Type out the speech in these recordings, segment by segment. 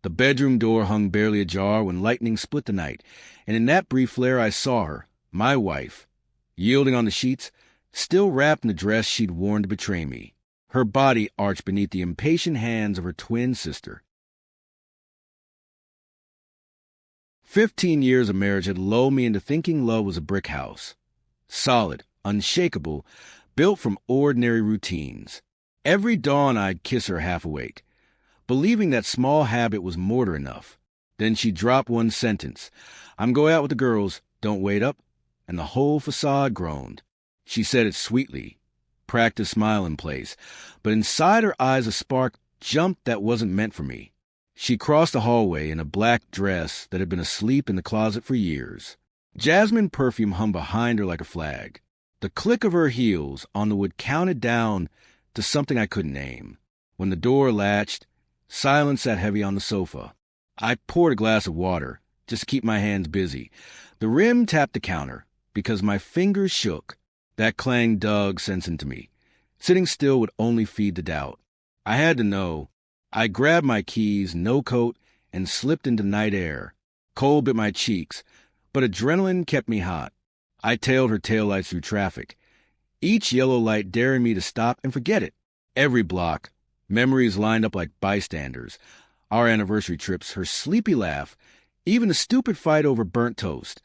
The bedroom door hung barely ajar when lightning split the night, and in that brief flare I saw her, my wife, yielding on the sheets, still wrapped in the dress she'd worn to betray me, her body arched beneath the impatient hands of her twin sister. 15 years of marriage had lulled me into thinking love was a brick house, solid, unshakable, built from ordinary routines. Every dawn I'd kiss her half awake, believing that small habit was mortar enough. Then she'd drop one sentence, "I'm going out with the girls, don't wait up," and the whole facade groaned. She said it sweetly, practiced smile in place, but inside her eyes a spark jumped that wasn't meant for me. She crossed the hallway in a black dress that had been asleep in the closet for years. Jasmine perfume hung behind her like a flag. The click of her heels on the wood counted down to something I couldn't name. When the door latched, silence sat heavy on the sofa. I poured a glass of water, just to keep my hands busy. The rim tapped the counter, because my fingers shook. That clang dug sense into me. Sitting still would only feed the doubt. I had to know. I grabbed my keys, no coat, and slipped into night air. Cold bit my cheeks, but adrenaline kept me hot. I tailed her taillights through traffic, each yellow light daring me to stop and forget it. Every block, memories lined up like bystanders. Our anniversary trips, her sleepy laugh, even a stupid fight over burnt toast,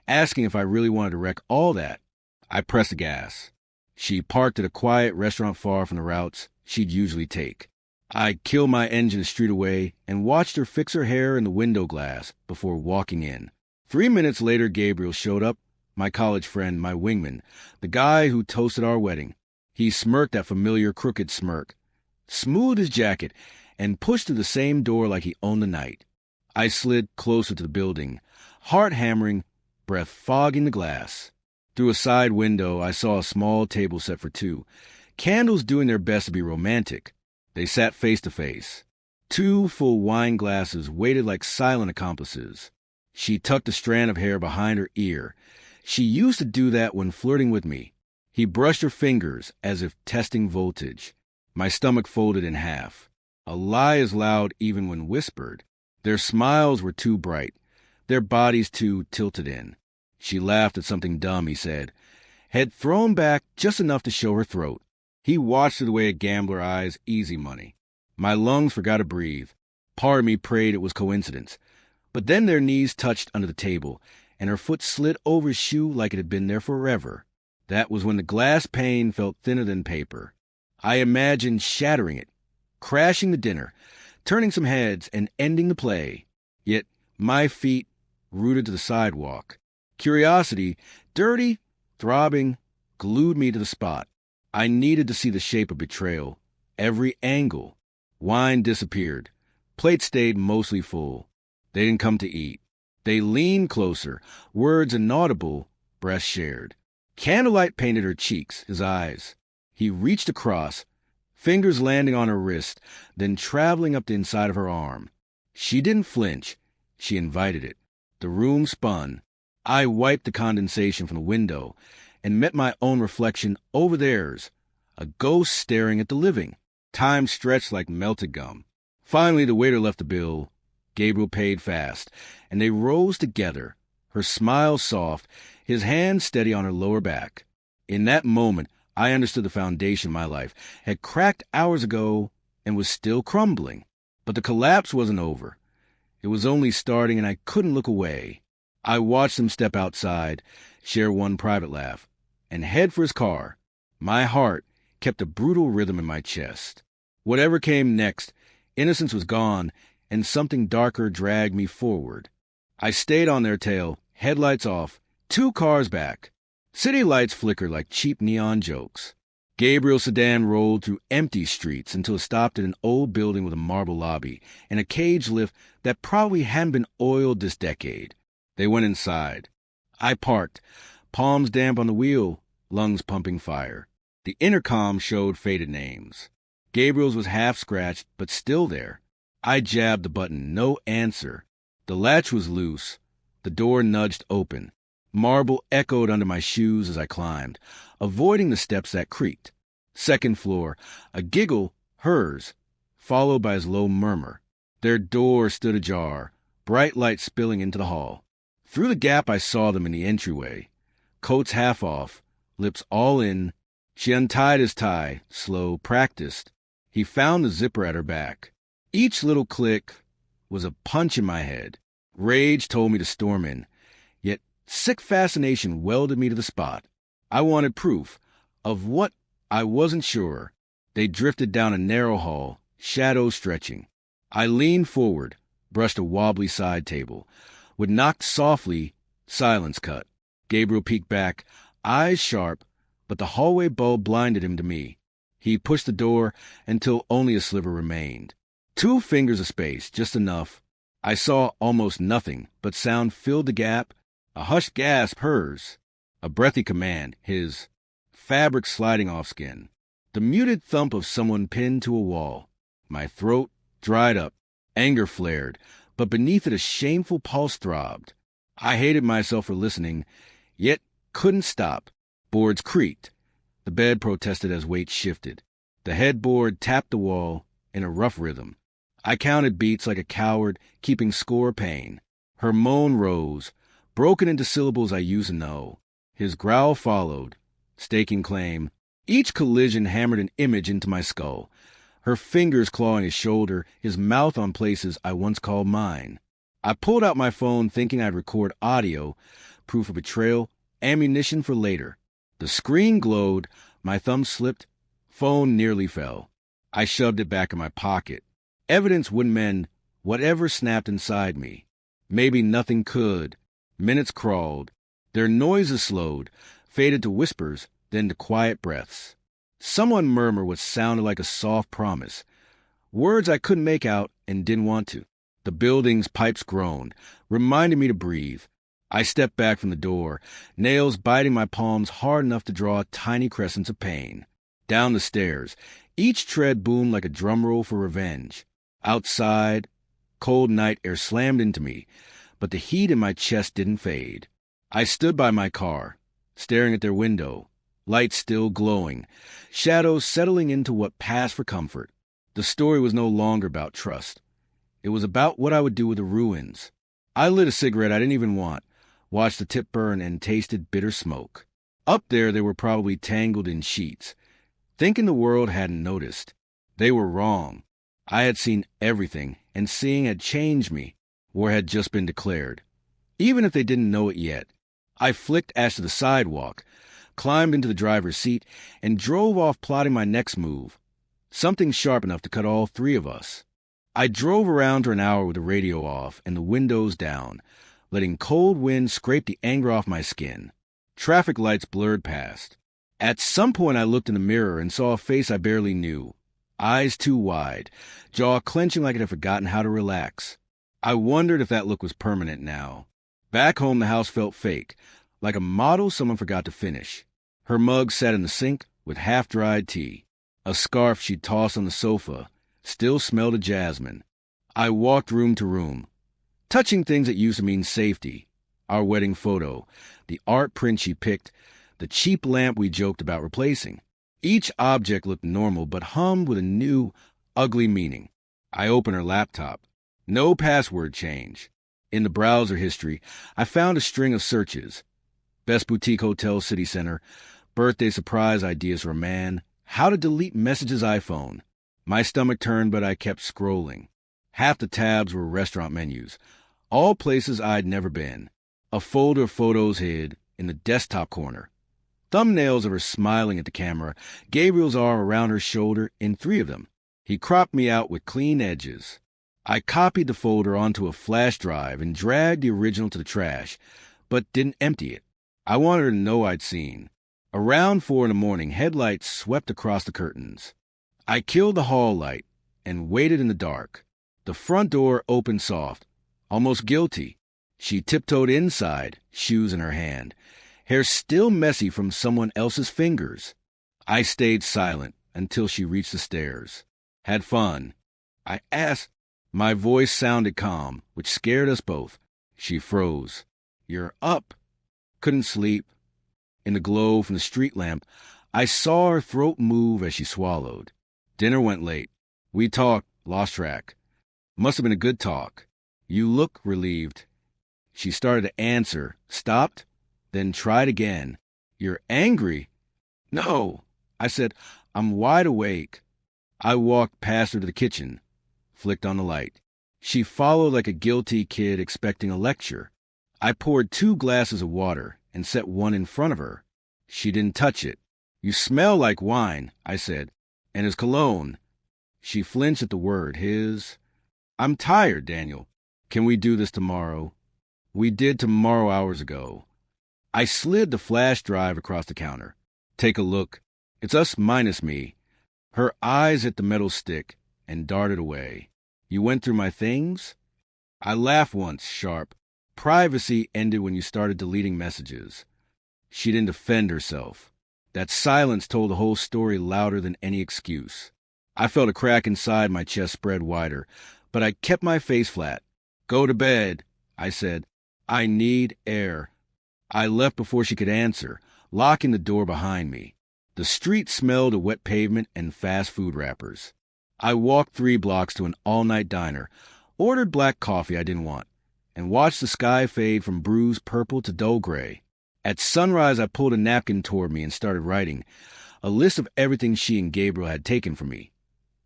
asking if I really wanted to wreck all that. I pressed the gas. She parked at a quiet restaurant far from the routes she'd usually take. I killed my engine a street away and watched her fix her hair in the window glass before walking in. 3 minutes later, Gabriel showed up, my college friend, my wingman, the guy who toasted our wedding. He smirked that familiar crooked smirk, smoothed his jacket, and pushed through the same door like he owned the night. I slid closer to the building, heart hammering, breath fogging the glass. Through a side window, I saw a small table set for two, candles doing their best to be romantic. They sat face to face. 2 full wine glasses waited like silent accomplices. She tucked a strand of hair behind her ear. She used to do that when flirting with me. He brushed her fingers as if testing voltage. My stomach folded in half. A lie is loud even when whispered. Their smiles were too bright, their bodies too tilted in. She laughed at something dumb he said, head thrown back just enough to show her throat. He watched her the way a gambler eyes easy money. My lungs forgot to breathe. Part of me prayed it was coincidence. But then their knees touched under the table, and her foot slid over his shoe like it had been there forever. That was when the glass pane felt thinner than paper. I imagined shattering it, crashing the dinner, turning some heads, and ending the play. Yet my feet rooted to the sidewalk. Curiosity, dirty, throbbing, glued me to the spot. I needed to see the shape of betrayal, every angle. Wine disappeared. Plate stayed mostly full. They didn't come to eat. They leaned closer, words inaudible, breasts shared. Candlelight painted her cheeks, his eyes. He reached across, fingers landing on her wrist, then traveling up the inside of her arm. She didn't flinch. She invited it. The room spun. I wiped the condensation from the window and met my own reflection over theirs, a ghost staring at the living. Time stretched like melted gum. Finally, the waiter left the bill. Gabriel paid fast, and they rose together, her smile soft, his hand steady on her lower back. In that moment, I understood the foundation of my life had cracked hours ago and was still crumbling. But the collapse wasn't over. It was only starting, and I couldn't look away. I watched him step outside, share one private laugh, and head for his car. My heart kept a brutal rhythm in my chest. Whatever came next, innocence was gone, and something darker dragged me forward. I stayed on their tail, headlights off, 2 cars back. City lights flickered like cheap neon jokes. Gabriel's sedan rolled through empty streets until it stopped at an old building with a marble lobby and a cage lift that probably hadn't been oiled this decade. They went inside. I parked, palms damp on the wheel, lungs pumping fire. The intercom showed faded names. Gabriel's was half scratched, but still there. I jabbed the button, no answer. The latch was loose. The door nudged open. Marble echoed under my shoes as I climbed, avoiding the steps that creaked. Second floor, a giggle, hers, followed by his low murmur. Their door stood ajar, bright light spilling into the hall. Through the gap I saw them in the entryway, coats half off, lips all in. She untied his tie, slow, practiced. He found the zipper at her back. Each little click was a punch in my head. Rage told me to storm in, yet sick fascination welded me to the spot. I wanted proof. Of what, I wasn't sure. They drifted down a narrow hall, shadows stretching. I leaned forward, brushed a wobbly side table. Would knock softly, silence cut. Gabriel peeked back, eyes sharp, but the hallway bulb blinded him to me. He pushed the door until only a sliver remained. 2 fingers of space, just enough. I saw almost nothing, but sound filled the gap. A hushed gasp, hers. A breathy command, his. Fabric sliding off skin. The muted thump of someone pinned to a wall. My throat dried up. Anger flared, but beneath it a shameful pulse throbbed. I hated myself for listening, yet couldn't stop. Boards creaked. The bed protested as weight shifted. The headboard tapped the wall in a rough rhythm. I counted beats like a coward, keeping score of pain. Her moan rose, broken into syllables I used to know. His growl followed, staking claim. Each collision hammered an image into my skull. Her fingers clawing his shoulder, his mouth on places I once called mine. I pulled out my phone thinking I'd record audio, proof of betrayal, ammunition for later. The screen glowed, my thumb slipped, phone nearly fell. I shoved it back in my pocket. Evidence wouldn't mend whatever snapped inside me. Maybe nothing could. Minutes crawled. Their noises slowed, faded to whispers, then to quiet breaths. Someone murmured what sounded like a soft promise. Words I couldn't make out and didn't want to. The building's pipes groaned, reminding me to breathe. I stepped back from the door, nails biting my palms hard enough to draw tiny crescents of pain. Down the stairs, each tread boomed like a drum roll for revenge. Outside, cold night air slammed into me, but the heat in my chest didn't fade. I stood by my car, staring at their window, lights still glowing, shadows settling into what passed for comfort. The story was no longer about trust. It was about what I would do with the ruins. I lit a cigarette I didn't even want, watched the tip burn, and tasted bitter smoke. Up there, they were probably tangled in sheets, thinking the world hadn't noticed. They were wrong. I had seen everything, and seeing had changed me. War had just been declared. Even if they didn't know it yet. I flicked ash to the sidewalk, climbed into the driver's seat, and drove off plotting my next move. Something sharp enough to cut all 3 of us. I drove around for an hour with the radio off and the windows down, letting cold wind scrape the anger off my skin. Traffic lights blurred past. At some point I looked in the mirror and saw a face I barely knew. Eyes too wide, jaw clenching like it had forgotten how to relax. I wondered if that look was permanent now. Back home the house felt fake, like a model someone forgot to finish. Her mug sat in the sink with half-dried tea. A scarf she'd tossed on the sofa still smelled of jasmine. I walked room to room, touching things that used to mean safety. Our wedding photo, the art print she picked, the cheap lamp we joked about replacing. Each object looked normal but hummed with a new, ugly meaning. I opened her laptop. No password change. In the browser history, I found a string of searches. Best boutique hotel city center, birthday surprise ideas for a man, how to delete messages iPhone. My stomach turned, but I kept scrolling. Half the tabs were restaurant menus, all places I'd never been. A folder of photos hid in the desktop corner. Thumbnails of her smiling at the camera, Gabriel's arm around her shoulder in 3 of them. He cropped me out with clean edges. I copied the folder onto a flash drive and dragged the original to the trash, but didn't empty it. I wanted her to know I'd seen. Around 4 a.m, headlights swept across the curtains. I killed the hall light and waited in the dark. The front door opened soft, almost guilty. She tiptoed inside, shoes in her hand, hair still messy from someone else's fingers. I stayed silent until she reached the stairs. Had fun? I asked. My voice sounded calm, which scared us both. She froze. You're up. Couldn't sleep. In the glow from the street lamp, I saw her throat move as she swallowed. Dinner went late. We talked, lost track. Must have been a good talk. You look relieved. She started to answer, stopped, then tried again. You're angry? No. I said, I'm wide awake. I walked past her to the kitchen, flicked on the light. She followed like a guilty kid expecting a lecture. I poured 2 glasses of water and set one in front of her. She didn't touch it. You smell like wine, I said, and his cologne. She flinched at the word, his. I'm tired, Daniel. Can we do this tomorrow? We did tomorrow hours ago. I slid the flash drive across the counter. Take a look. It's us minus me. Her eyes hit the metal stick and darted away. You went through my things? I laughed once, sharp. Privacy ended when you started deleting messages. She didn't defend herself. That silence told the whole story louder than any excuse. I felt a crack inside my chest spread wider, but I kept my face flat. Go to bed, I said. I need air. I left before she could answer, locking the door behind me. The street smelled of wet pavement and fast food wrappers. I walked 3 blocks to an all-night diner, ordered black coffee I didn't want, and watched the sky fade from bruised purple to dull gray. At sunrise, I pulled a napkin toward me and started writing, a list of everything she and Gabriel had taken from me.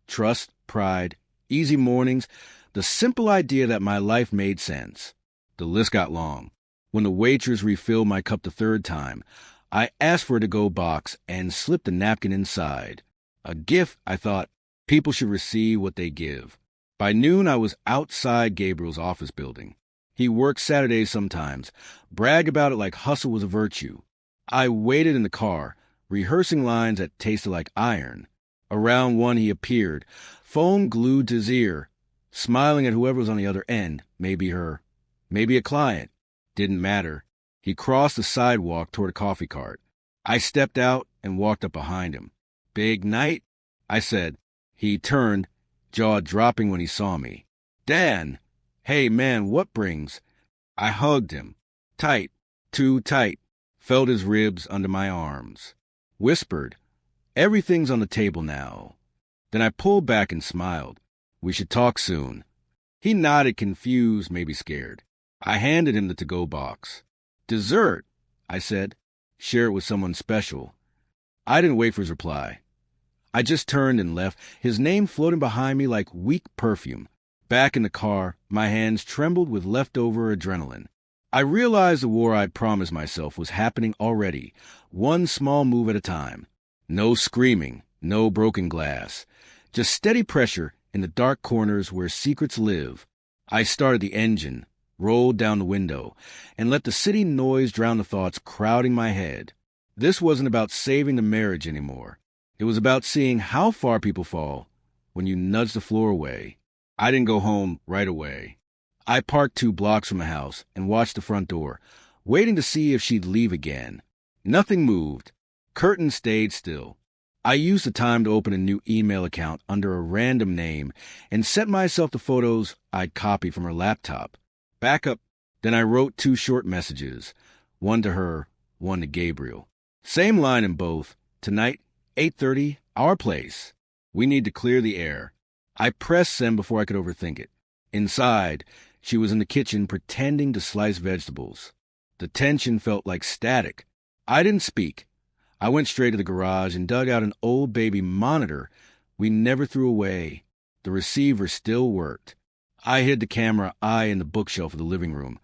Trust, pride, easy mornings, the simple idea that my life made sense. The list got long. When the waitress refilled my cup the 3rd time, I asked for a to-go box and slipped the napkin inside. A gift, I thought. People should receive what they give. By noon, I was outside Gabriel's office building. He worked Saturdays sometimes, bragged about it like hustle was a virtue. I waited in the car, rehearsing lines that tasted like iron. Around 1 he appeared, phone glued to his ear, smiling at whoever was on the other end, maybe her, maybe a client. Didn't matter. He crossed the sidewalk toward a coffee cart. I stepped out and walked up behind him. Big night? I said. He turned, jaw dropping when he saw me. Dan! Hey, man, what brings? I hugged him. Tight, too tight. Felt his ribs under my arms. Whispered, everything's on the table now. Then I pulled back and smiled. We should talk soon. He nodded, confused, maybe scared. I handed him the to-go box. Dessert, I said. Share it with someone special. I didn't wait for his reply. I just turned and left, his name floating behind me like weak perfume. Back in the car, my hands trembled with leftover adrenaline. I realized the war I'd promised myself was happening already, one small move at a time. No screaming, no broken glass. Just steady pressure in the dark corners where secrets live. I started the engine, rolled down the window, and let the city noise drown the thoughts crowding my head. This wasn't about saving the marriage anymore. It was about seeing how far people fall when you nudge the floor away. I didn't go home right away. I parked 2 blocks from the house and watched the front door, waiting to see if she'd leave again. Nothing moved. Curtains stayed still. I used the time to open a new email account under a random name and sent myself the photos I'd copied from her laptop. Back up. Then I wrote 2 short messages, one to her, one to Gabriel. Same line in both. Tonight, 8:30, our place. We need to clear the air. I pressed send before I could overthink it. Inside, she was in the kitchen pretending to slice vegetables. The tension felt like static. I didn't speak. I went straight to the garage and dug out an old baby monitor we never threw away. The receiver still worked. I hid the camera eye in the bookshelf of the living room.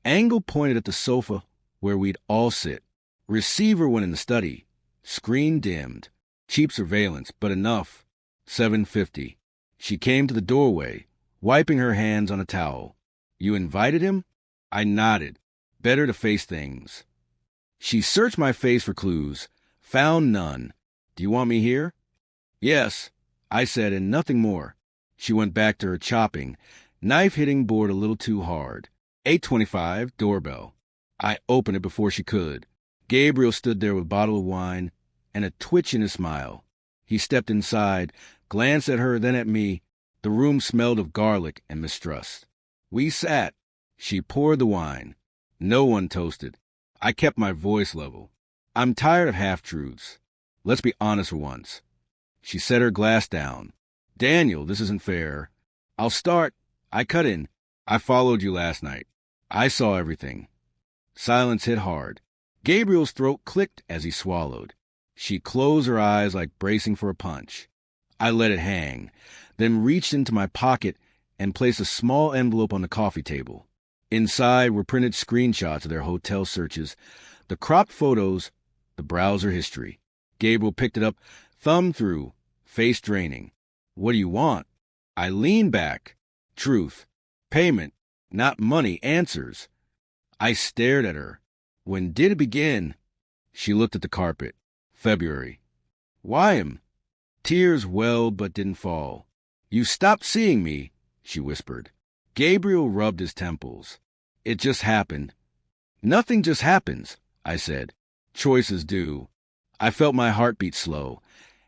Angle pointed at the sofa where we'd all sit. Receiver went in the study. Screen dimmed. Cheap surveillance, but enough. 7:50. She came to the doorway, wiping her hands on a towel. You invited him? I nodded. Better to face things. She searched my face for clues. Found none. Do you want me here? Yes, I said, and nothing more. She went back to her chopping, knife hitting board a little too hard. 8:25, doorbell. I opened it before she could. Gabriel stood there with a bottle of wine and a twitch in his smile. He stepped inside, glanced at her, then at me. The room smelled of garlic and mistrust. We sat. She poured the wine. No one toasted. I kept my voice level. I'm tired of half-truths. Let's be honest for once. She set her glass down. Daniel, this isn't fair. I'll start. I cut in. I followed you last night. I saw everything. Silence hit hard. Gabriel's throat clicked as he swallowed. She closed her eyes like bracing for a punch. I let it hang, then reached into my pocket and placed a small envelope on the coffee table. Inside were printed screenshots of their hotel searches, the cropped photos, the browser history. Gabriel picked it up, thumbed through, face draining. What do you want? I leaned back. Truth. Payment. Not money. Answers. I stared at her. When did it begin? She looked at the carpet. February. Why'm? Tears welled but didn't fall. You stopped seeing me, she whispered. Gabriel rubbed his temples. It just happened. Nothing just happens, I said. Choices do. I felt my heartbeat slow.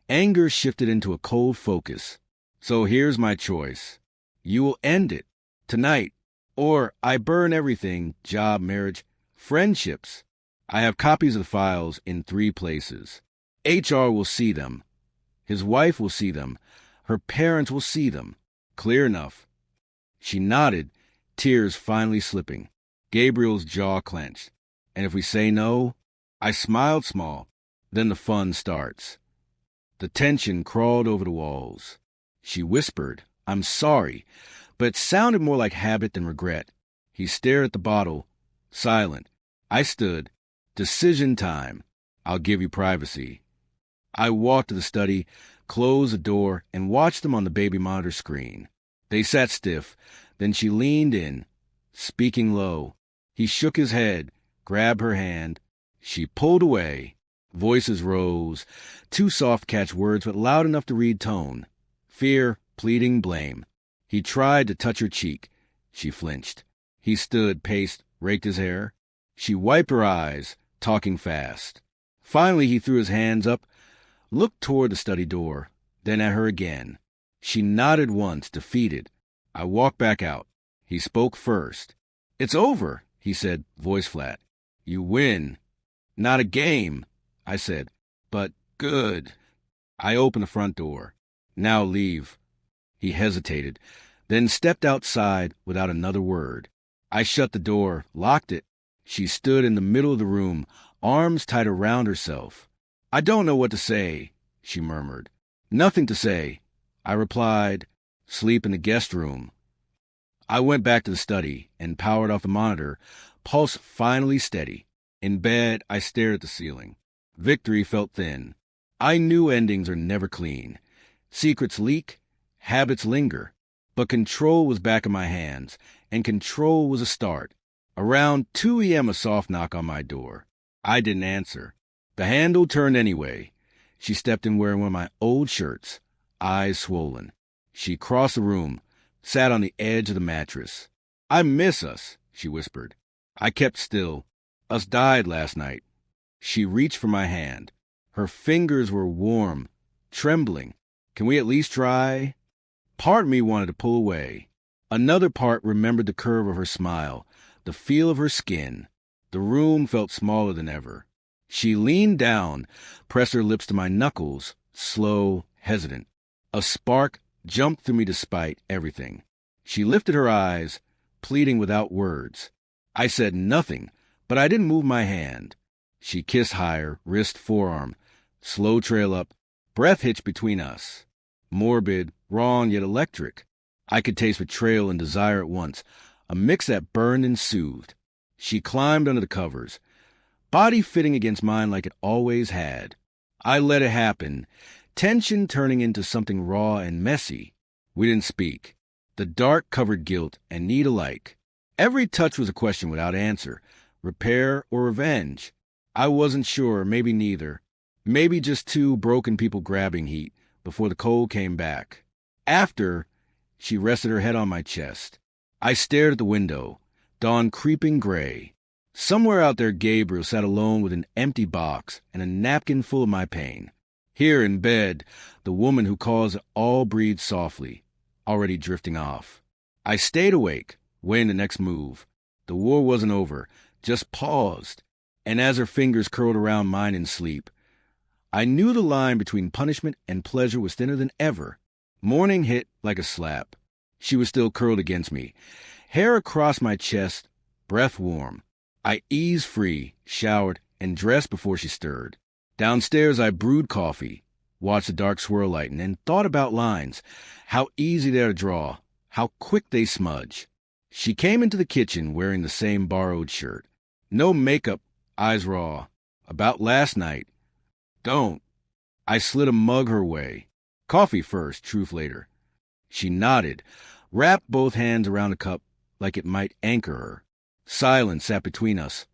Anger shifted into a cold focus. So here's my choice. You will end it. Tonight. Or I burn everything, job, marriage, friendships. I have copies of the files in 3 places. HR will see them. His wife will see them. Her parents will see them. Clear enough. She nodded, tears finally slipping. Gabriel's jaw clenched. And if we say no? I smiled small. Then the fun starts. The tension crawled over the walls. She whispered, I'm sorry, but it sounded more like habit than regret. He stared at the bottle, silent. I stood. Decision time. I'll give you privacy. I walked to the study, closed the door, and watched them on the baby monitor screen. They sat stiff. Then she leaned in, speaking low. He shook his head, grabbed her hand. She pulled away. Voices rose, too soft to catch words, but loud enough to read tone. Fear, pleading, blame. He tried to touch her cheek. She flinched. He stood, paced, raked his hair. She wiped her eyes, talking fast. Finally, he threw his hands up, looked toward the study door, then at her again. She nodded once, defeated. I walked back out. He spoke first. It's over, he said, voice flat. You win. Not a game, I said, but good. I opened the front door. Now leave. He hesitated, then stepped outside without another word. I shut the door, locked it. She stood in the middle of the room, arms tight around herself. I don't know what to say, she murmured. Nothing to say. I replied, sleep in the guest room. I went back to the study and powered off the monitor, pulse finally steady. In bed, I stared at the ceiling. Victory felt thin. I knew endings are never clean. Secrets leak, habits linger. But control was back in my hands, and control was a start. Around 2 a.m., a soft knock on my door. I didn't answer. The handle turned anyway. She stepped in wearing one of my old shirts, eyes swollen. She crossed the room, sat on the edge of the mattress. I miss us, she whispered. I kept still. Us died last night. She reached for my hand. Her fingers were warm, trembling. Can we at least try? Part of me wanted to pull away. Another part remembered the curve of her smile, the feel of her skin. The room felt smaller than ever. She leaned down, pressed her lips to my knuckles, slow, hesitant. A spark jumped through me despite everything. She lifted her eyes, pleading without words. I said nothing, but I didn't move my hand. She kissed higher, wrist, forearm, slow trail up, breath hitched between us. Morbid, wrong, yet electric. I could taste betrayal and desire at once, a mix that burned and soothed. She climbed under the covers, body fitting against mine like it always had. I let it happen, tension turning into something raw and messy. We didn't speak. The dark covered guilt and need alike. Every touch was a question without answer, repair or revenge. I wasn't sure, maybe neither. Maybe just 2 broken people grabbing heat before the cold came back. After, she rested her head on my chest. I stared at the window, dawn creeping gray. Somewhere out there Gabriel sat alone with an empty box and a napkin full of my pain. Here in bed, the woman who calls it all breathed softly, already drifting off. I stayed awake, weighing the next move. The war wasn't over, just paused. And as her fingers curled around mine in sleep, I knew the line between punishment and pleasure was thinner than ever. Morning hit like a slap. She was still curled against me, hair across my chest, breath warm. I eased free, showered, and dressed before she stirred. Downstairs, I brewed coffee, watched the dark swirl lighten, and thought about lines. How easy they're to draw, how quick they smudge. She came into the kitchen wearing the same borrowed shirt. No makeup, eyes raw. About last night. Don't. I slid a mug her way. Coffee first, truth later. She nodded, wrapped both hands around the cup like it might anchor her. Silence sat between us,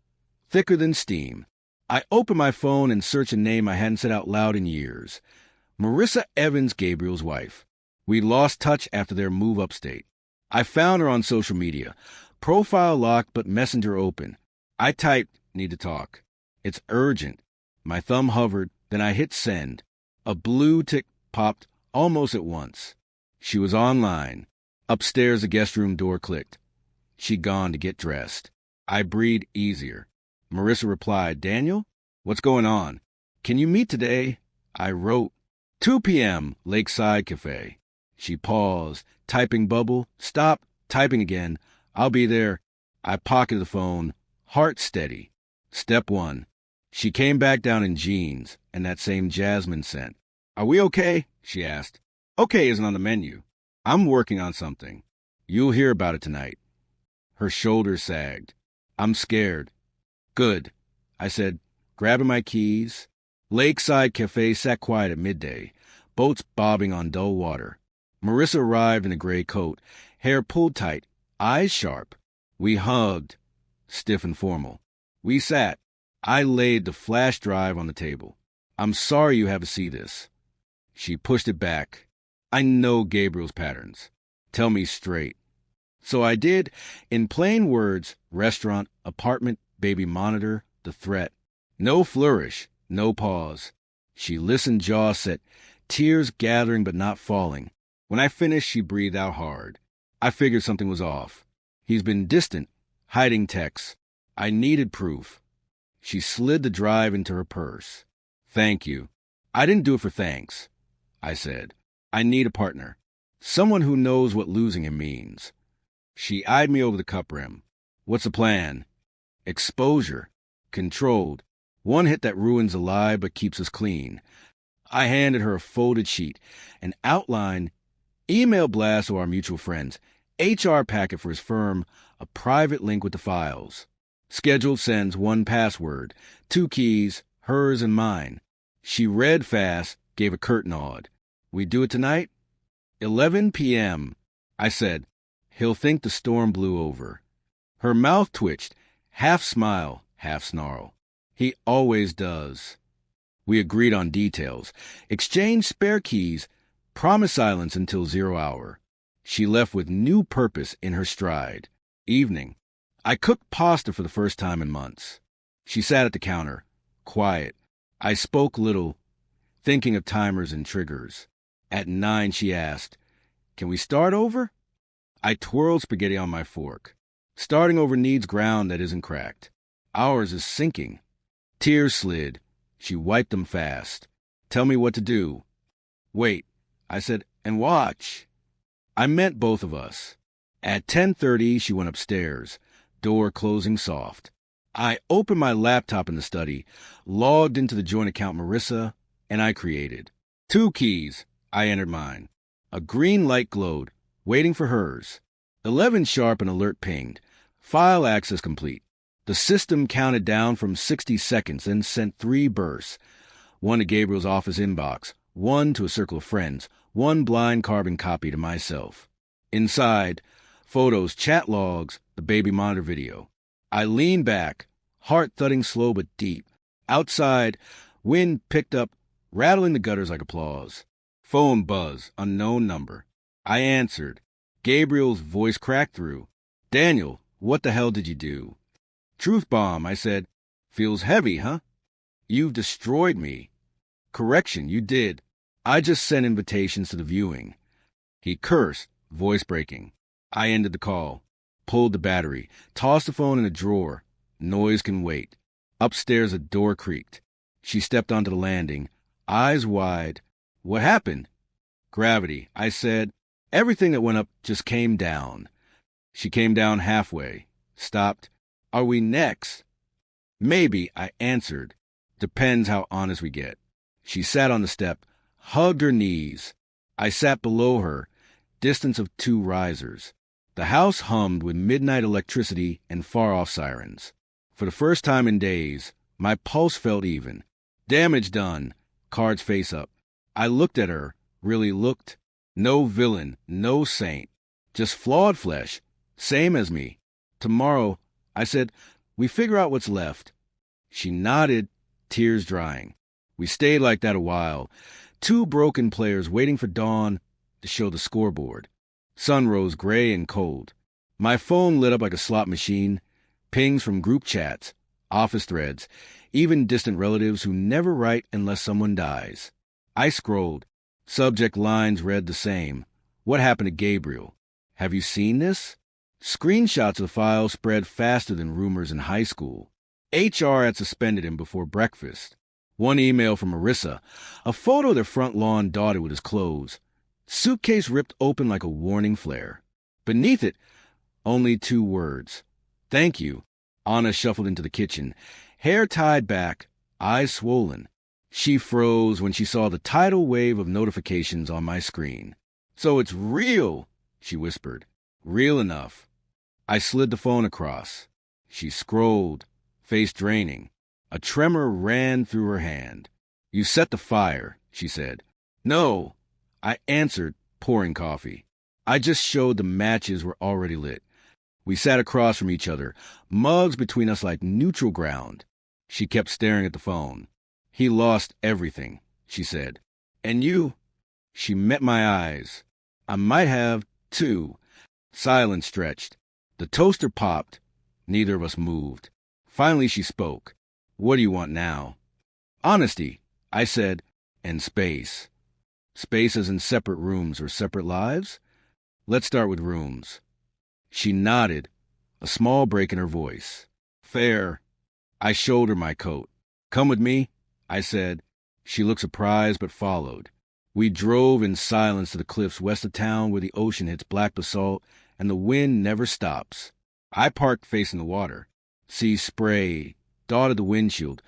thicker than steam. I opened my phone and searched a name I hadn't said out loud in years. Marissa Evans, Gabriel's wife. We lost touch after their move upstate. I found her on social media. Profile locked but messenger open. I typed, need to talk. It's urgent. My thumb hovered, then I hit send. A blue tick popped almost at once. She was online. Upstairs, the guest room door clicked. She'd gone to get dressed. I breathed easier. Marissa replied, Daniel, what's going on? Can you meet today? I wrote, 2 p.m., Lakeside Cafe. She paused, typing bubble, stop, typing again. I'll be there. I pocketed the phone, heart steady. Step 1. She came back down in jeans and that same jasmine scent. Are we okay? She asked. Okay isn't on the menu. I'm working on something. You'll hear about it tonight. Her shoulders sagged. I'm scared. Good, I said, grabbing my keys. Lakeside Cafe sat quiet at midday, boats bobbing on dull water. Marissa arrived in a gray coat, hair pulled tight, eyes sharp. We hugged, stiff and formal. We sat. I laid the flash drive on the table. I'm sorry you have to see this. She pushed it back. I know Gabriel's patterns. Tell me straight. So I did, in plain words, restaurant, apartment, baby monitor, the threat. No flourish, no pause. She listened, jaw set, tears gathering but not falling. When I finished, she breathed out hard. I figured something was off. He's been distant, hiding texts. I needed proof. She slid the drive into her purse. Thank you. I didn't do it for thanks, I said. I need a partner. Someone who knows what losing him means. She eyed me over the cup rim. What's the plan? Exposure. Controlled. One hit that ruins a lie but keeps us clean. I handed her a folded sheet, an outline, email blast to our mutual friends, HR packet for his firm, a private link with the files. Scheduled sends, 1 password, 2 keys, hers and mine. She read fast, gave a curt nod. We do it tonight? 11 p.m., I said. He'll think the storm blew over. Her mouth twitched, half smile, half snarl. He always does. We agreed on details, exchanged spare keys, promised silence until 0 hour. She left with new purpose in her stride. Evening. I cooked pasta for the first time in months. She sat at the counter, quiet. I spoke little, thinking of timers and triggers. At 9, she asked, Can we start over? I twirled spaghetti on my fork. Starting over needs ground that isn't cracked. Ours is sinking. Tears slid. She wiped them fast. Tell me what to do. Wait, I said, and watch. I meant both of us. At 10:30, she went upstairs, door closing soft. I opened my laptop in the study, logged into the joint account Marissa, and I created. 2 keys. I entered mine. A green light glowed, waiting for hers. 11 sharp, an alert pinged. File access complete. The system counted down from 60 seconds and sent 3 bursts. 1 to Gabriel's office inbox, 1 to a circle of friends, 1 blind carbon copy to myself. Inside, photos, chat logs, the baby monitor video. I leaned back, heart thudding slow but deep. Outside, wind picked up, rattling the gutters like applause. Phone buzz, unknown number. I answered. Gabriel's voice cracked through. Daniel, what the hell did you do? Truth bomb, I said. Feels heavy, huh? You've destroyed me. Correction, you did. I just sent invitations to the viewing. He cursed, voice breaking. I ended the call, pulled the battery, tossed the phone in a drawer. Noise can wait. Upstairs, a door creaked. She stepped onto the landing, eyes wide. What happened? Gravity, I said. Everything that went up just came down. She came down halfway, stopped. Are we next? Maybe, I answered. Depends how honest we get. She sat on the step, hugged her knees. I sat below her, distance of 2 risers. The house hummed with midnight electricity and far-off sirens. For the first time in days, my pulse felt even. Damage done, cards face up. I looked at her, really looked. No villain, no saint. Just flawed flesh, same as me. Tomorrow, I said, we figure out what's left. She nodded, tears drying. We stayed like that a while, 2 broken players waiting for dawn to show the scoreboard. Sun rose gray and cold. My phone lit up like a slot machine, pings from group chats, office threads, even distant relatives who never write unless someone dies. I scrolled. Subject lines read the same. What happened to Gabriel? Have you seen this? Screenshots of the file spread faster than rumors in high school. HR had suspended him before breakfast. One email from Marissa, a photo of their front lawn dotted with his clothes. Suitcase ripped open like a warning flare. Beneath it, only 2 words. Thank you. Anna shuffled into the kitchen, hair tied back, eyes swollen. She froze when she saw the tidal wave of notifications on my screen. So it's real, she whispered. Real enough. I slid the phone across. She scrolled, face draining. A tremor ran through her hand. You set the fire, she said. No, I answered, pouring coffee. I just showed the matches were already lit. We sat across from each other, mugs between us like neutral ground. She kept staring at the phone. He lost everything, she said. And you? She met my eyes. I might have, too. Silence stretched. The toaster popped. Neither of us moved. Finally she spoke. What do you want now? Honesty, I said, and space. Space as in separate rooms or separate lives? Let's start with rooms. She nodded, a small break in her voice. Fair. I showed her my coat. Come with me, I said. She looked surprised but followed. We drove in silence to the cliffs west of town where the ocean hits black basalt and the wind never stops. I parked facing the water. Sea spray dotted the windshield,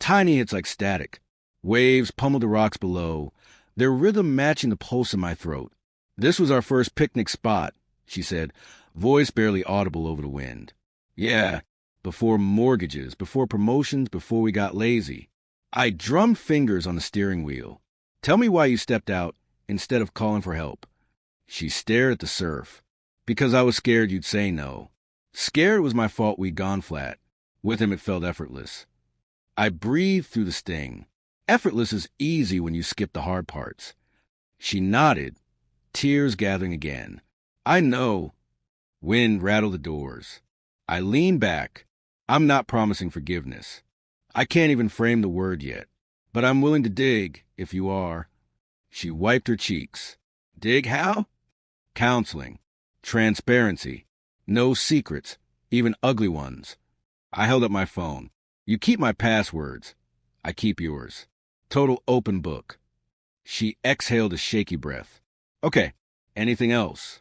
tiny hits like static. Waves pummeled the rocks below, their rhythm matching the pulse in my throat. This was our first picnic spot, she said, voice barely audible over the wind. Yeah, before mortgages, before promotions, before we got lazy. I drummed fingers on the steering wheel. Tell me why you stepped out instead of calling for help. She stared at the surf. Because I was scared you'd say no. Scared it was my fault we'd gone flat. With him it felt effortless. I breathed through the sting. Effortless is easy when you skip the hard parts. She nodded, tears gathering again. I know. Wind rattled the doors. I leaned back. I'm not promising forgiveness. I can't even frame the word yet. But I'm willing to dig, if you are. She wiped her cheeks. Dig how? Counseling. Transparency. No secrets, even ugly ones. I held up my phone. You keep my passwords. I keep yours. Total open book. She exhaled a shaky breath. Okay, anything else?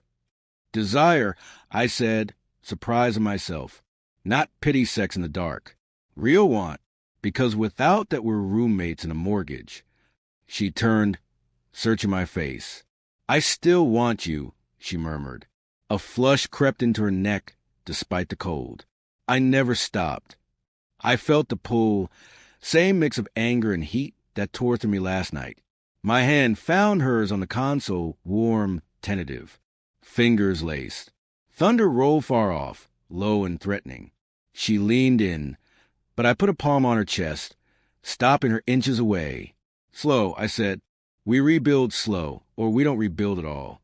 Desire, I said, surprised at myself. Not pity sex in the dark. Real want, because without that we're roommates and a mortgage. She turned, searching my face. I still want you, she murmured. A flush crept into her neck, despite the cold. I never stopped. I felt the pull, same mix of anger and heat that tore through me last night. My hand found hers on the console, warm, tentative. Fingers laced. Thunder rolled far off, low and threatening. She leaned in, but I put a palm on her chest, stopping her inches away. Slow, I said. We rebuild slow, or we don't rebuild at all.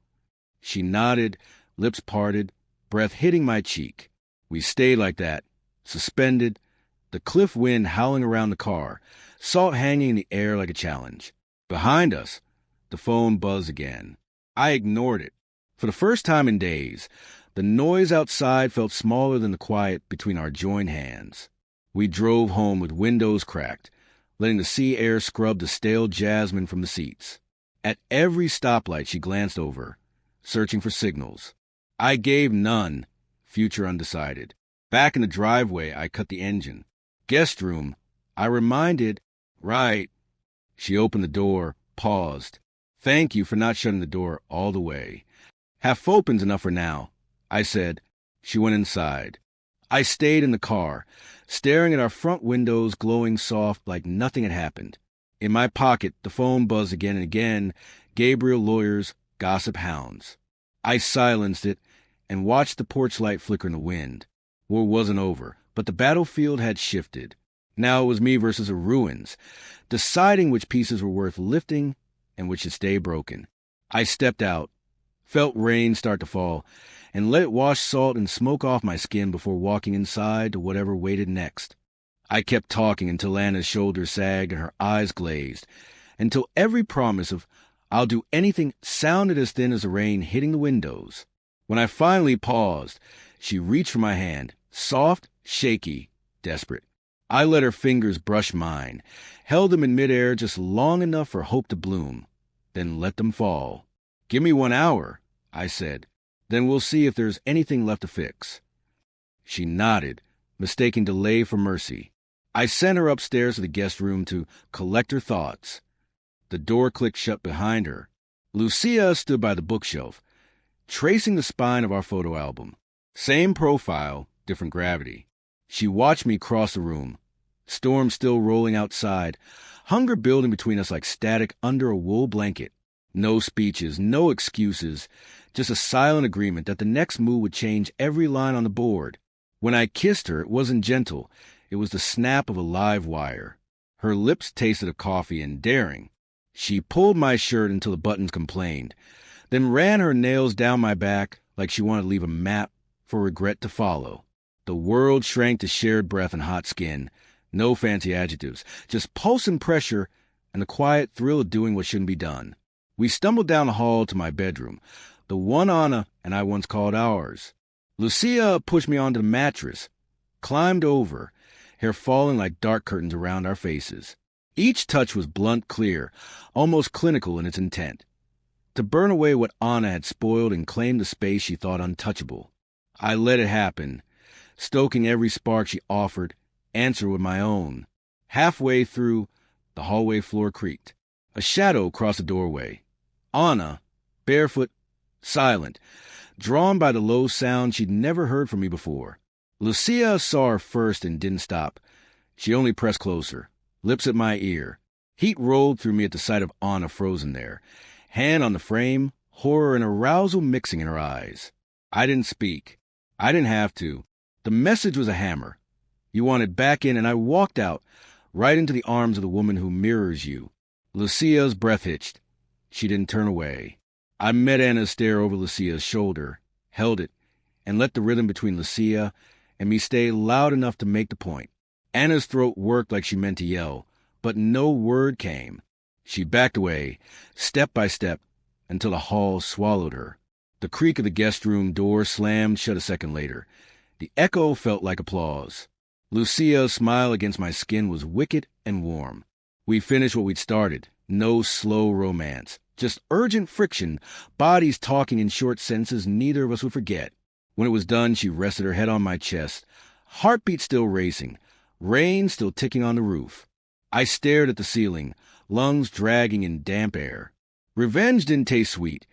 She nodded, lips parted, breath hitting my cheek. We stayed like that, suspended, the cliff wind howling around the car, salt hanging in the air like a challenge. Behind us, the phone buzzed again. I ignored it. For the first time in days, the noise outside felt smaller than the quiet between our joined hands. We drove home with windows cracked, letting the sea air scrub the stale jasmine from the seats. At every stoplight she glanced over, searching for signals. I gave none, future undecided. Back in the driveway, I cut the engine. Guest room, I reminded, right. She opened the door, paused. Thank you for not shutting the door all the way. Half open's enough for now, I said. She went inside. I stayed in the car, staring at our front windows glowing soft like nothing had happened. In my pocket, the phone buzzed again and again. Gabriel lawyers, gossip hounds. I silenced it and watched the porch light flicker in the wind. War wasn't over, but the battlefield had shifted. Now it was me versus the ruins, deciding which pieces were worth lifting and which should stay broken. I stepped out, felt rain start to fall, and let it wash salt and smoke off my skin before walking inside to whatever waited next. I kept talking until Anna's shoulders sagged and her eyes glazed, until every promise of "I'll do anything" sounded as thin as the rain hitting the windows. When I finally paused, she reached for my hand, soft, shaky, desperate. I let her fingers brush mine, held them in midair just long enough for hope to bloom, then let them fall. "Give me 1 hour," I said. "Then we'll see if there's anything left to fix." She nodded, mistaking delay for mercy. I sent her upstairs to the guest room to collect her thoughts. The door clicked shut behind her. Lucia stood by the bookshelf, tracing the spine of our photo album. Same profile, different gravity. She watched me cross the room. Storm still rolling outside, hunger building between us like static under a wool blanket. No speeches, no excuses, just a silent agreement that the next move would change every line on the board. When I kissed her, it wasn't gentle. It was the snap of a live wire. Her lips tasted of coffee and daring. She pulled my shirt until the buttons complained, then ran her nails down my back like she wanted to leave a map for regret to follow. The world shrank to shared breath and hot skin. No fancy adjectives, just pulse and pressure and the quiet thrill of doing what shouldn't be done. We stumbled down the hall to my bedroom, the one Anna and I once called ours. Lucia pushed me onto the mattress, climbed over, hair falling like dark curtains around our faces. Each touch was blunt, clear, almost clinical in its intent. To burn away what Anna had spoiled and claim the space she thought untouchable. I let it happen, stoking every spark she offered, answer with my own. Halfway through, the hallway floor creaked. A shadow crossed the doorway. Anna, barefoot, silent, drawn by the low sound she'd never heard from me before. Lucia saw her first and didn't stop. She only pressed closer, lips at my ear. Heat rolled through me at the sight of Anna frozen there, hand on the frame, horror and arousal mixing in her eyes. I didn't speak. I didn't have to. The message was a hammer. You wanted back in, and I walked out, right into the arms of the woman who mirrors you. Lucia's breath hitched. She didn't turn away. I met Anna's stare over Lucia's shoulder, held it, and let the rhythm between Lucia and me stay loud enough to make the point. Anna's throat worked like she meant to yell, but no word came. She backed away, step by step, until the hall swallowed her. The creak of the guest room door slammed shut a second later. The echo felt like applause. Lucia's smile against my skin was wicked and warm. We finished what we'd started. No slow romance. Just urgent friction, bodies talking in short sentences neither of us would forget. When it was done, she rested her head on my chest, heartbeat still racing, rain still ticking on the roof. I stared at the ceiling, lungs dragging in damp air. Revenge didn't taste sweet.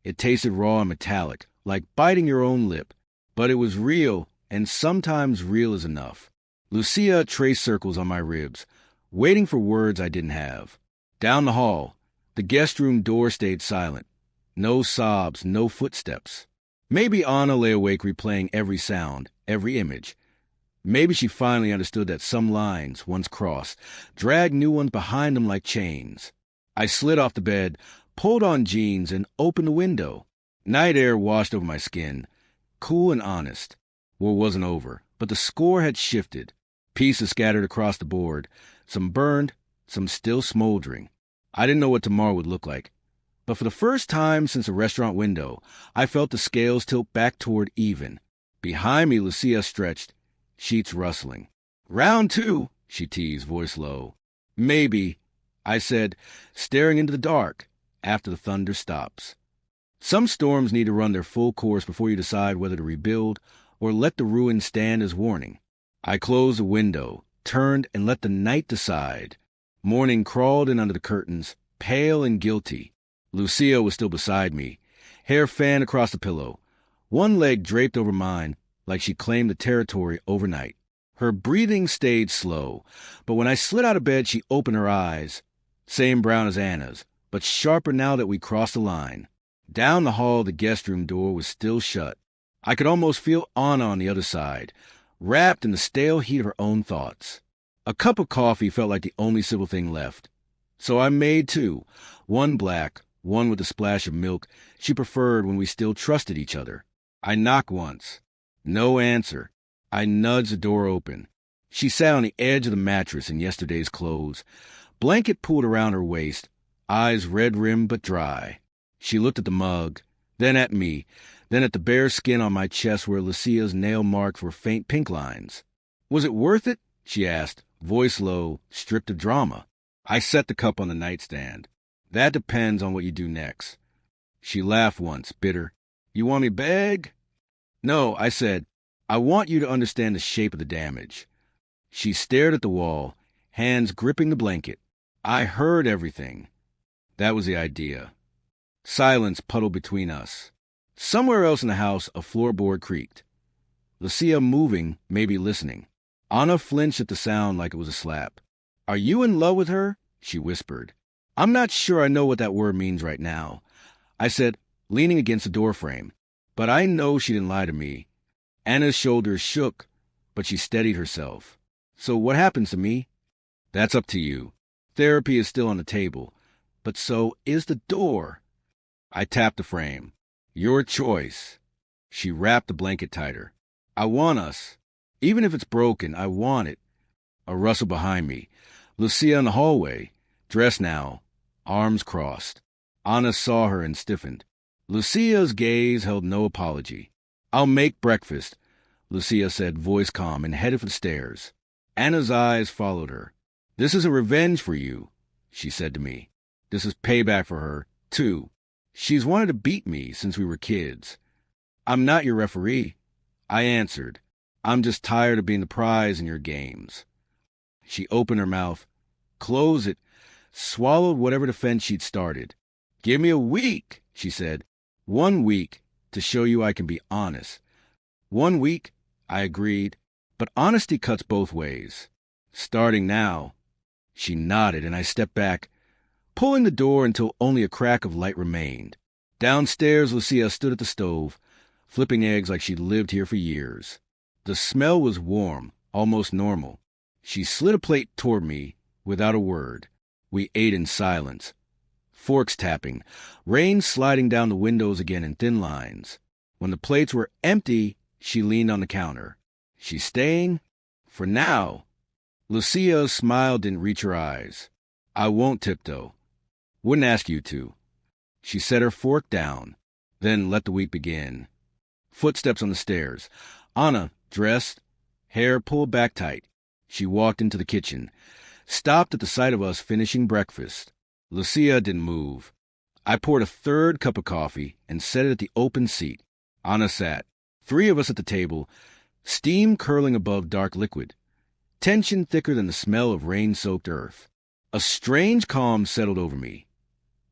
It tasted raw and metallic, like biting your own lip. But it was real, and sometimes real is enough. Lucia traced circles on my ribs, waiting for words I didn't have. Down the hall, the guest room door stayed silent. No sobs, no footsteps. Maybe Anna lay awake replaying every sound, every image. Maybe she finally understood that some lines, once crossed, dragged new ones behind them like chains. I slid off the bed, pulled on jeans, and opened the window. Night air washed over my skin, cool and honest. War wasn't over, but the score had shifted. Pieces scattered across the board, some burned, some still smoldering. I didn't know what tomorrow would look like, but for the first time since the restaurant window, I felt the scales tilt back toward even. Behind me, Lucia stretched, sheets rustling. "Round two," she teased, voice low. "Maybe," I said, staring into the dark, "after the thunder stops." Some storms need to run their full course before you decide whether to rebuild or let the ruin stand as warning. I closed the window, turned, and let the night decide. Morning crawled in under the curtains, pale and guilty. Lucia was still beside me, hair fanned across the pillow, one leg draped over mine like she claimed the territory overnight. Her breathing stayed slow, but when I slid out of bed, she opened her eyes, same brown as Anna's, but sharper now that we crossed the line. Down the hall, the guest room door was still shut. I could almost feel Anna on the other side, wrapped in the stale heat of her own thoughts. A cup of coffee felt like the only civil thing left. So I made two, one black, one with a splash of milk she preferred when we still trusted each other. I knocked once. No answer. I nudged the door open. She sat on the edge of the mattress in yesterday's clothes, blanket pulled around her waist, eyes red-rimmed but dry. She looked at the mug, then at me, then at the bare skin on my chest where Lucia's nail marks were faint pink lines. "Was it worth it?" she asked, voice low, stripped of drama. I set the cup on the nightstand. "That depends on what you do next." She laughed once, bitter. "You want me beg?" "No," I said. "I want you to understand the shape of the damage." She stared at the wall, hands gripping the blanket. I heard everything. That was the idea. Silence puddled between us. Somewhere else in the house, a floorboard creaked. Lucia moving, maybe listening. Anna flinched at the sound like it was a slap. "Are you in love with her?" she whispered. "I'm not sure I know what that word means right now," I said, leaning against the doorframe. But I know she didn't lie to me. Anna's shoulders shook, but she steadied herself. "So what happens to me?" "That's up to you. Therapy is still on the table, but so is the door." I tapped the frame. "Your choice." She wrapped the blanket tighter. "I want us. Even if it's broken, I want it." A rustle behind me. Lucia in the hallway, dressed now, arms crossed. Anna saw her and stiffened. Lucia's gaze held no apology. "I'll make breakfast," Lucia said, voice calm, and headed for the stairs. Anna's eyes followed her. "This isn't revenge for you," she said to me. "This is payback for her, too. She's wanted to beat me since we were kids." "I'm not your referee," I answered. "I'm just tired of being the prize in your games." She opened her mouth, closed it, swallowed whatever defense she'd started. "Give me a week," she said. "1 week to show you I can be honest." 1 week, I agreed, but honesty cuts both ways. "Starting now." She nodded, and I stepped back, pulling the door until only a crack of light remained. Downstairs, Lucia stood at the stove, flipping eggs like she'd lived here for years. The smell was warm, almost normal. She slid a plate toward me without a word. We ate in silence. Forks tapping, rain sliding down the windows again in thin lines. When the plates were empty, she leaned on the counter. "She's staying? For now." Lucia's smile didn't reach her eyes. "I won't tiptoe. Wouldn't ask you to." She set her fork down, then let the week begin. Footsteps on the stairs. Anna, dressed, hair pulled back tight. She walked into the kitchen, stopped at the sight of us finishing breakfast. Lucia didn't move. I poured a third cup of coffee and set it at the open seat. Anna sat. 3 of us at the table, steam curling above dark liquid, tension thicker than the smell of rain-soaked earth. A strange calm settled over me.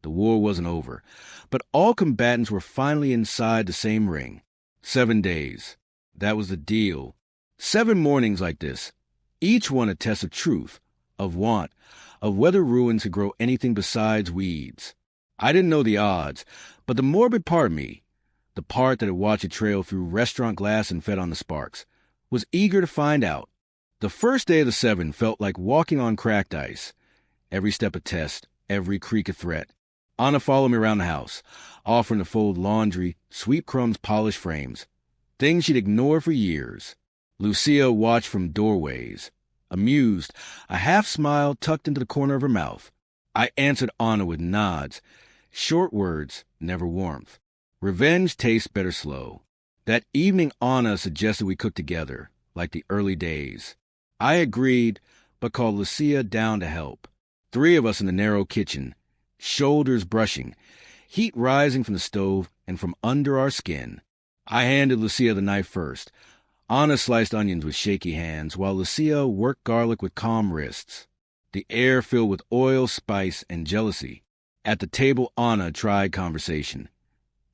The war wasn't over, but all combatants were finally inside the same ring. 7 days. That was the deal. 7 mornings like this, each one a test of truth, of want, of whether ruins could grow anything besides weeds. I didn't know the odds, but the morbid part of me, the part that had watched it trail through restaurant glass and fed on the sparks, was eager to find out. The first day of the 7 felt like walking on cracked ice. Every step a test, every creak a threat. Anna followed me around the house, offering to fold laundry, sweep crumbs, polish frames. Things she'd ignored for years. Lucia watched from doorways, amused, a half smile tucked into the corner of her mouth. I answered Anna with nods. Short words, never warmth. Revenge tastes better slow. That evening Anna suggested we cook together, like the early days. I agreed, but called Lucia down to help. 3 of us in the narrow kitchen, shoulders brushing, heat rising from the stove and from under our skin. I handed Lucia the knife first. Anna sliced onions with shaky hands, while Lucia worked garlic with calm wrists. The air filled with oil, spice, and jealousy. At the table, Anna tried conversation.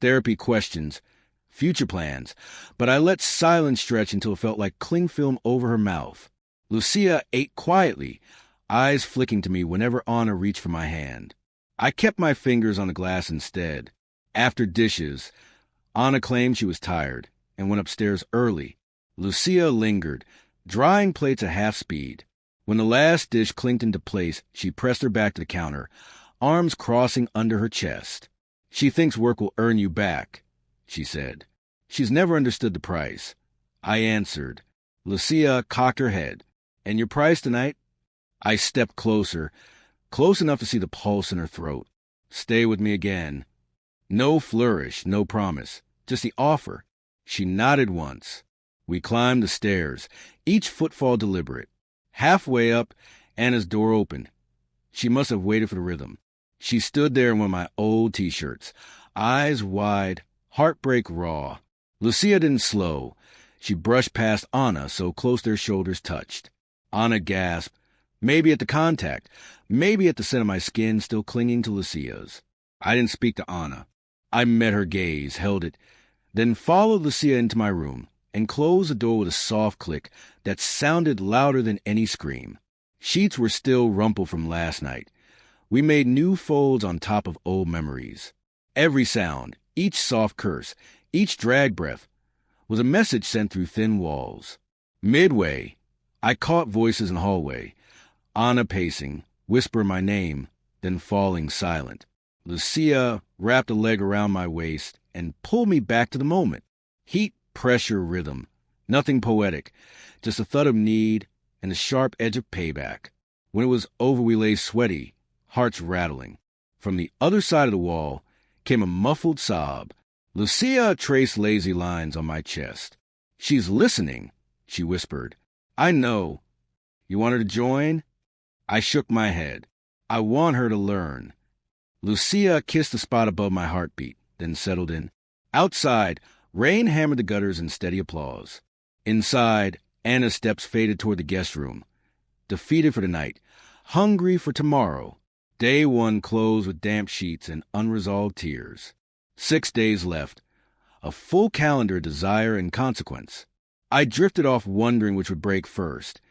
Therapy questions, future plans, but I let silence stretch until it felt like cling film over her mouth. Lucia ate quietly, eyes flicking to me whenever Anna reached for my hand. I kept my fingers on the glass instead. After dishes, Anna claimed she was tired and went upstairs early. Lucia lingered, drying plates at half speed. When the last dish clinked into place, she pressed her back to the counter, arms crossing under her chest. "She thinks work will earn you back," she said. "She's never understood the price." I answered. Lucia cocked her head. "And your price tonight?" I stepped closer, close enough to see the pulse in her throat. "Stay with me again." No flourish, no promise, just the offer. She nodded once. We climbed the stairs, each footfall deliberate. Halfway up, Anna's door opened. She must have waited for the rhythm. She stood there in one of my old T-shirts, eyes wide, heartbreak raw. Lucia didn't slow. She brushed past Anna so close their shoulders touched. Anna gasped, maybe at the contact, maybe at the scent of my skin still clinging to Lucia's. I didn't speak to Anna. I met her gaze, held it, then followed Lucia into my room and closed the door with a soft click that sounded louder than any scream. Sheets were still rumpled from last night. We made new folds on top of old memories. Every sound, each soft curse, each drag breath, was a message sent through thin walls. Midway, I caught voices in the hallway, Anna pacing, whispering my name, then falling silent. Lucia wrapped a leg around my waist and pulled me back to the moment. Heat, pressure, rhythm. Nothing poetic, just a thud of need and the sharp edge of payback. When it was over, we lay sweaty, hearts rattling. From the other side of the wall came a muffled sob. Lucia traced lazy lines on my chest. "She's listening," she whispered. "I know. You want her to join?" I shook my head. "I want her to learn." Lucia kissed the spot above my heartbeat, then settled in. Outside, rain hammered the gutters in steady applause. Inside, Anna's steps faded toward the guest room. Defeated for the night, hungry for tomorrow. Day one closed with damp sheets and unresolved tears. 6 days left. A full calendar of desire and consequence. I drifted off wondering which would break first.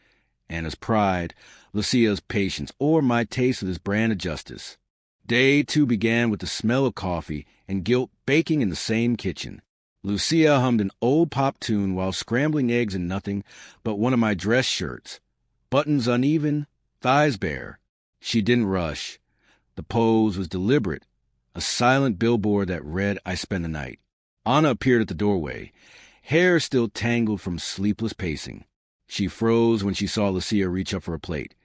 Anna's pride, Lucia's patience, or my taste of this brand of justice. Day 2 began with the smell of coffee and guilt baking in the same kitchen. Lucia hummed an old pop tune while scrambling eggs in nothing but one of my dress shirts. Buttons uneven, thighs bare. She didn't rush. The pose was deliberate, a silent billboard that read, "I spend the night." Anna appeared at the doorway, hair still tangled from sleepless pacing. She froze when she saw Lucia reach up for a plate,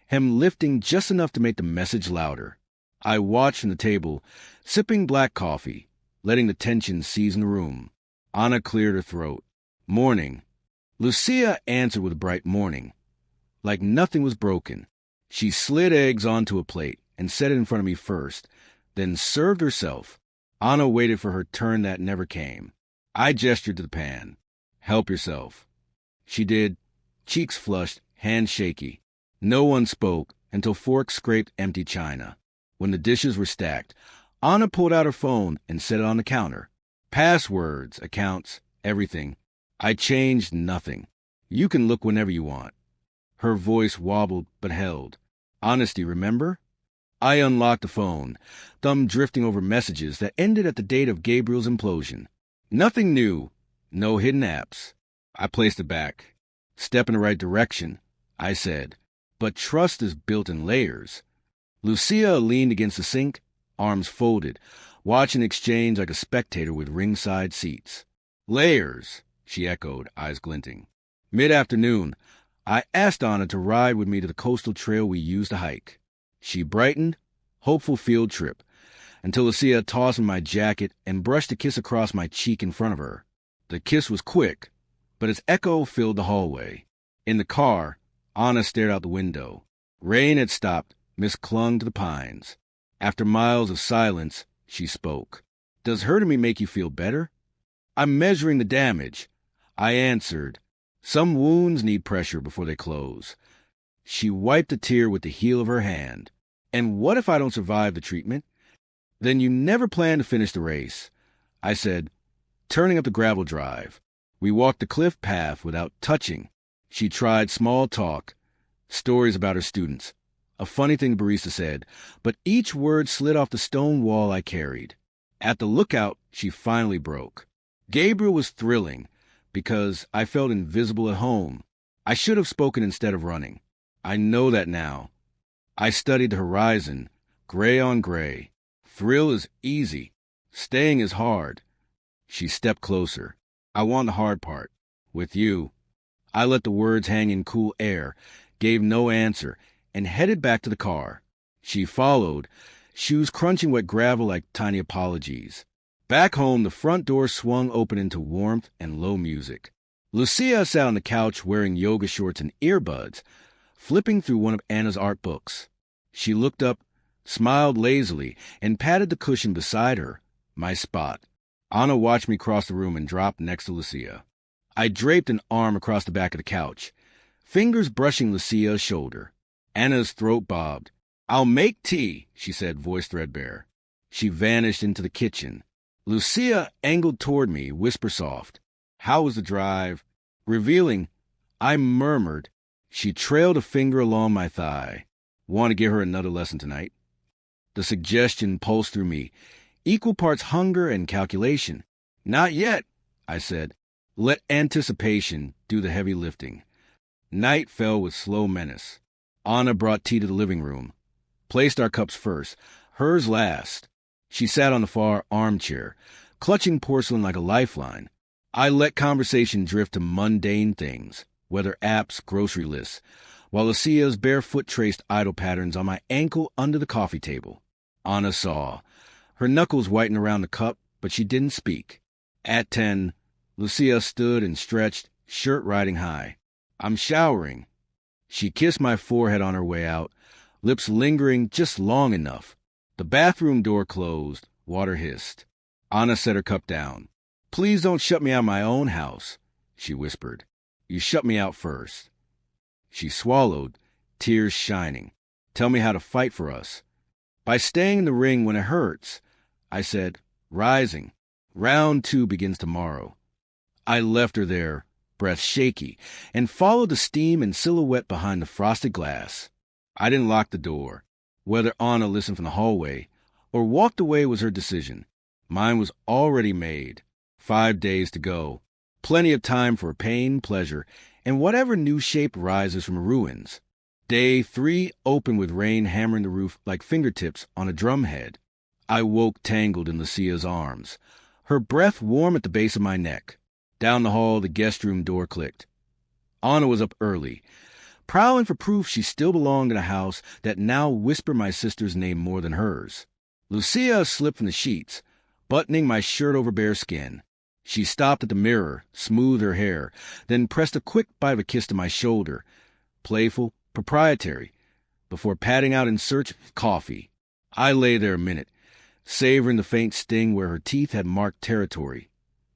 him lifting just enough to make the message louder. I watched from the table, sipping black coffee, letting the tension season the room. Anna cleared her throat. "Morning." Lucia answered with a bright morning. Like nothing was broken. She slid eggs onto a plate and set it in front of me first, then served herself. Anna waited for her turn that never came. I gestured to the pan. "Help yourself." She did, cheeks flushed, hands shaky. No one spoke until forks scraped empty china. When the dishes were stacked, Anna pulled out her phone and set it on the counter. Passwords, accounts, everything. I changed nothing. "You can look whenever you want." Her voice wobbled but held. "Honesty, remember?" I unlocked the phone, thumb drifting over messages that ended at the date of Gabriel's implosion. Nothing new, no hidden apps. I placed it back. "Step in the right direction," I said. "But trust is built in layers." Lucia leaned against the sink, arms folded, watching exchange like a spectator with ringside seats. "Layers," she echoed, eyes glinting. Mid-afternoon, I asked Anna to ride with me to the coastal trail we used to hike. She brightened, hopeful field trip, until Lucia tossed me my jacket and brushed a kiss across my cheek in front of her. The kiss was quick, but its echo filled the hallway. In the car, Anna stared out the window. Rain had stopped, mist clung to the pines. After miles of silence, she spoke. Does hurting me make you feel better? I'm measuring the damage. I answered, some wounds need pressure before they close. She wiped a tear with the heel of her hand. And what if I don't survive the treatment? Then you never plan to finish the race, I said, turning up the gravel drive. We walked the cliff path without touching. She tried small talk, stories about her students, a funny thing the barista said, but each word slid off the stone wall I carried. At the lookout, she finally broke. Gabriel was thrilling, because I felt invisible at home. I should have spoken instead of running. I know that now. I studied the horizon, gray on gray. Thrill is easy. Staying is hard. She stepped closer. I want the hard part. With you. I let the words hang in cool air, gave no answer, and headed back to the car. She followed, shoes crunching wet gravel like tiny apologies. Back home, the front door swung open into warmth and low music. Lucia sat on the couch wearing yoga shorts and earbuds, flipping through one of Anna's art books. She looked up, smiled lazily, and patted the cushion beside her, my spot. Anna watched me cross the room and dropped next to Lucia. I draped an arm across the back of the couch, fingers brushing Lucia's shoulder. Anna's throat bobbed. I'll make tea, she said, voice threadbare. She vanished into the kitchen. Lucia angled toward me, whisper soft. How was the drive? Revealing, I murmured. She trailed a finger along my thigh. Want to give her another lesson tonight? The suggestion pulsed through me, equal parts hunger and calculation. Not yet, I said. Let anticipation do the heavy lifting. Night fell with slow menace. Anna brought tea to the living room, placed our cups first, hers last. She sat on the far armchair, clutching porcelain like a lifeline. I let conversation drift to mundane things, weather apps, grocery lists, while Lucia's bare foot traced idle patterns on my ankle under the coffee table. Anna saw. Her knuckles whitened around the cup, but she didn't speak. At 10, Lucia stood and stretched, shirt riding high. I'm showering. She kissed my forehead on her way out, lips lingering just long enough. The bathroom door closed, water hissed. Anna set her cup down. Please don't shut me out of my own house, she whispered. You shut me out first. She swallowed, tears shining. Tell me how to fight for us. By staying in the ring when it hurts, I said, rising. Round 2 begins tomorrow. I left her there, breath shaky, and followed the steam and silhouette behind the frosted glass. I didn't lock the door. Whether Anna listened from the hallway or walked away was her decision. Mine was already made. 5 days to go. Plenty of time for pain, pleasure, and whatever new shape rises from ruins. Day 3 opened with rain hammering the roof like fingertips on a drumhead. I woke tangled in Lucia's arms, her breath warm at the base of my neck. Down the hall, the guest room door clicked. Anna was up early, prowling for proof she still belonged in a house that now whispered my sister's name more than hers. Lucia slipped from the sheets, buttoning my shirt over bare skin. She stopped at the mirror, smoothed her hair, then pressed a quick bite of a kiss to my shoulder, playful, proprietary, before padding out in search of coffee. I lay there a minute, savoring the faint sting where her teeth had marked territory,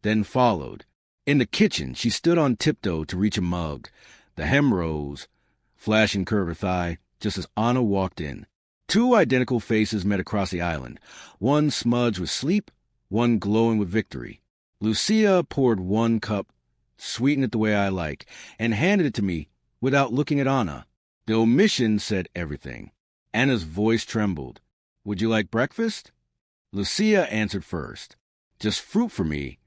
then followed. In the kitchen, she stood on tiptoe to reach a mug. The hem rose, flashing curve her thigh, just as Anna walked in. 2 identical faces met across the island, one smudged with sleep, one glowing with victory. Lucia poured 1 cup, sweetened it the way I like, and handed it to me without looking at Anna. The omission said everything. Anna's voice trembled. Would you like breakfast? Lucia answered first. Just fruit for me.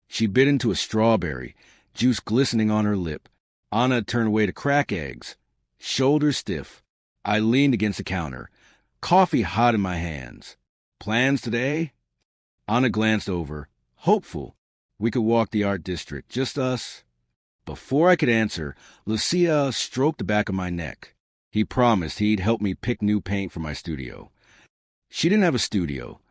She bit into a strawberry, juice glistening on her lip. Anna turned away to crack eggs, shoulders stiff. I leaned against the counter, coffee hot in my hands. Plans today? Anna glanced over, hopeful. We could walk the art district, just us. Before I could answer, Lucia stroked the back of my neck. He promised he'd help me pick new paint for my studio. She didn't have a studio.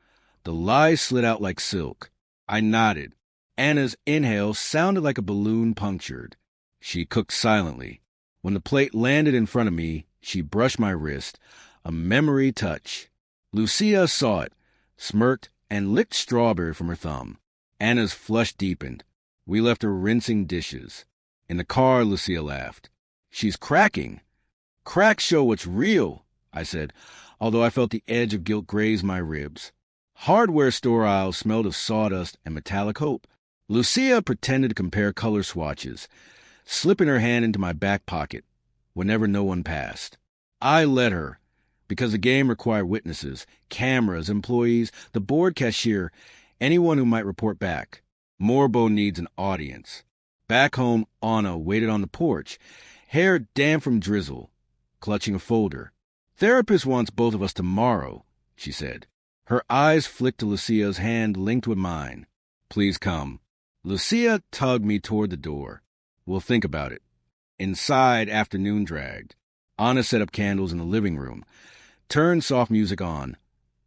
The lies slid out like silk. I nodded. Anna's inhale sounded like a balloon punctured. She cooked silently. When the plate landed in front of me, she brushed my wrist, a memory touch. Lucia saw it, smirked, and licked strawberry from her thumb. Anna's flush deepened. We left her rinsing dishes. In the car, Lucia laughed. She's cracking. Cracks show what's real, I said, although I felt the edge of guilt graze my ribs. Hardware store aisles smelled of sawdust and metallic hope. Lucia pretended to compare color swatches, slipping her hand into my back pocket whenever no one passed. I let her, because the game required witnesses, cameras, employees, the board cashier, anyone who might report back. Morbo needs an audience. Back home, Anna waited on the porch, hair damp from drizzle, clutching a folder. Therapist wants both of us tomorrow, she said. Her eyes flicked to Lucia's hand linked with mine. Please come. Lucia tugged me toward the door. We'll think about it. Inside, afternoon dragged. Anna set up candles in the living room, turned soft music on,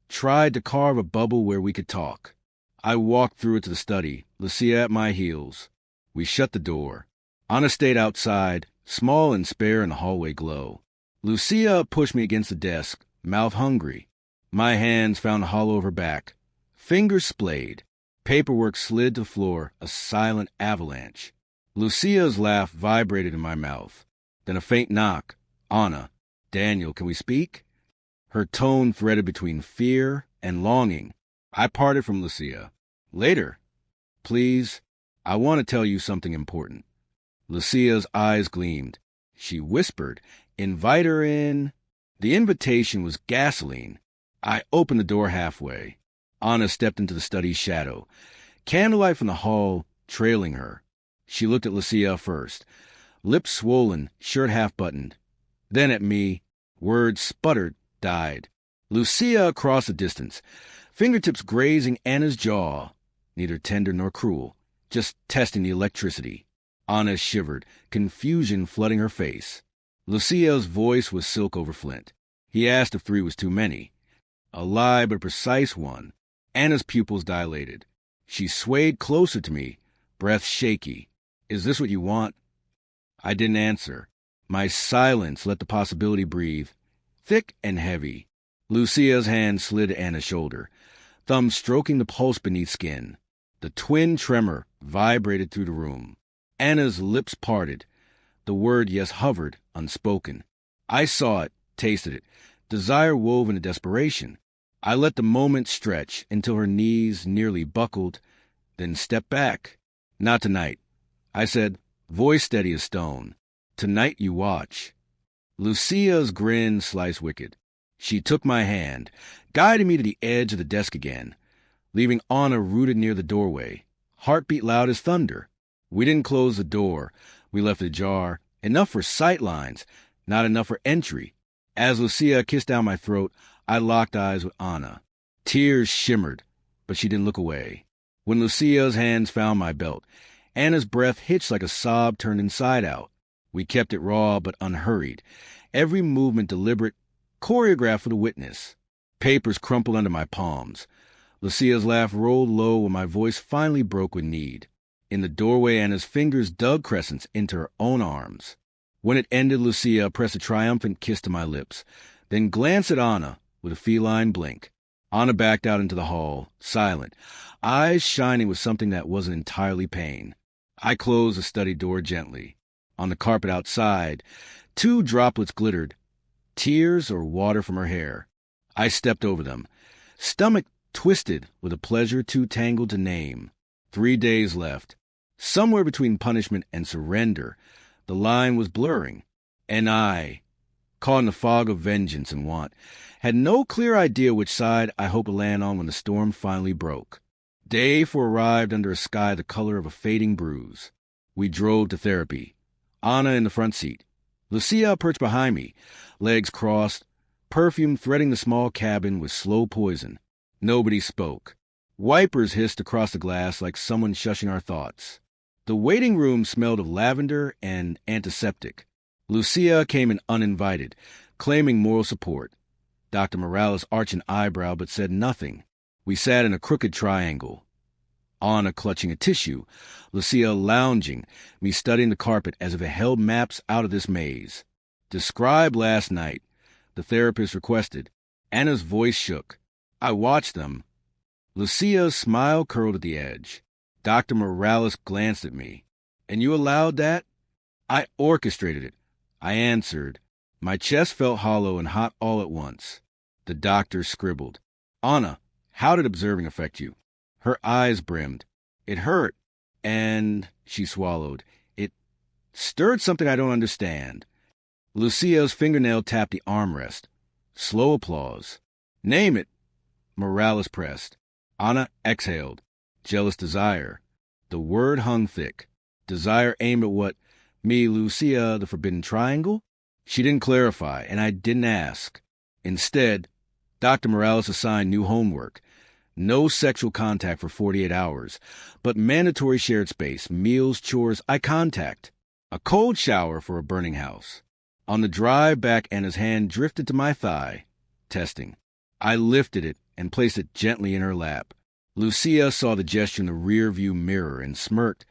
tried to carve a bubble where we could talk. I walked through it to the study, Lucia at my heels. We shut the door. Anna stayed outside, small and spare in the hallway glow. Lucia pushed me against the desk, mouth hungry. My hands found the hollow of her back. Fingers splayed. Paperwork slid to the floor, a silent avalanche. Lucia's laugh vibrated in my mouth. Then a faint knock. Anna. Daniel, can we speak? Her tone threaded between fear and longing. I parted from Lucia. Later. Please, I want to tell you something important. Lucia's eyes gleamed. She whispered, invite her in. The invitation was gasoline. I opened the door halfway. Anna stepped into the study's shadow, candlelight from the hall trailing her. She looked at Lucia first, lips swollen, shirt half-buttoned. Then at me, words sputtered, died. Lucia across the distance, fingertips grazing Anna's jaw, neither tender nor cruel, just testing the electricity. Anna shivered, confusion flooding her face. Lucia's voice was silk over flint. He asked if 3 was too many. A lie, but a precise one. Anna's pupils dilated. She swayed closer to me, breath shaky. Is this what you want? I didn't answer. My silence let the possibility breathe, thick and heavy. Lucia's hand slid to Anna's shoulder, thumb stroking the pulse beneath skin. The twin tremor vibrated through the room. Anna's lips parted. The word yes hovered, unspoken. I saw it, tasted it, desire wove into desperation. I let the moment stretch until her knees nearly buckled, then stepped back. Not tonight. I said, voice steady as stone. Tonight you watch. Lucia's grin sliced wicked. She took my hand, guided me to the edge of the desk again, leaving Anna rooted near the doorway, heartbeat loud as thunder. We didn't close the door. We left it ajar, enough for sight lines, not enough for entry. As Lucia kissed down my throat, I locked eyes with Anna. Tears shimmered, but she didn't look away. When Lucia's hands found my belt, Anna's breath hitched like a sob turned inside out. We kept it raw but unhurried, every movement deliberate, choreographed for the witness. Papers crumpled under my palms. Lucia's laugh rolled low when my voice finally broke with need. In the doorway, Anna's fingers dug crescents into her own arms. When it ended, Lucia pressed a triumphant kiss to my lips, then glanced at Anna with a feline blink. Anna backed out into the hall, silent, eyes shining with something that wasn't entirely pain. I closed the study door gently. On the carpet outside, 2 droplets glittered, tears or water from her hair. I stepped over them, stomach twisted with a pleasure too tangled to name. 3 days left. Somewhere between punishment and surrender, the line was blurring. And I, caught in the fog of vengeance and want, had no clear idea which side I hoped to land on when the storm finally broke. Day 4 arrived under a sky the color of a fading bruise. We drove to therapy. Anna in the front seat. Lucia perched behind me, legs crossed, perfume threading the small cabin with slow poison. Nobody spoke. Wipers hissed across the glass like someone shushing our thoughts. The waiting room smelled of lavender and antiseptic. Lucia came in uninvited, claiming moral support. Dr. Morales arched an eyebrow but said nothing. We sat in a crooked triangle. Anna clutching a tissue, Lucia lounging, me studying the carpet as if it held maps out of this maze. Describe last night, the therapist requested. Anna's voice shook. I watched them. Lucia's smile curled at the edge. Dr. Morales glanced at me. And you allowed that? I orchestrated it. I answered. My chest felt hollow and hot all at once. The doctor scribbled. Anna, how did observing affect you? Her eyes brimmed. It hurt. And, she swallowed, it stirred something I don't understand. Lucia's fingernail tapped the armrest. Slow applause. Name it. Morales pressed. Anna exhaled. Jealous desire. The word hung thick. Desire aimed at what? Me, Lucia, the forbidden triangle? She didn't clarify, and I didn't ask. Instead, Dr. Morales assigned new homework. No sexual contact for 48 hours, but mandatory shared space, meals, chores, eye contact. A cold shower for a burning house. On the drive back, Anna's hand drifted to my thigh. Testing. I lifted it and placed it gently in her lap. Lucia saw the gesture in the rear-view mirror and smirked,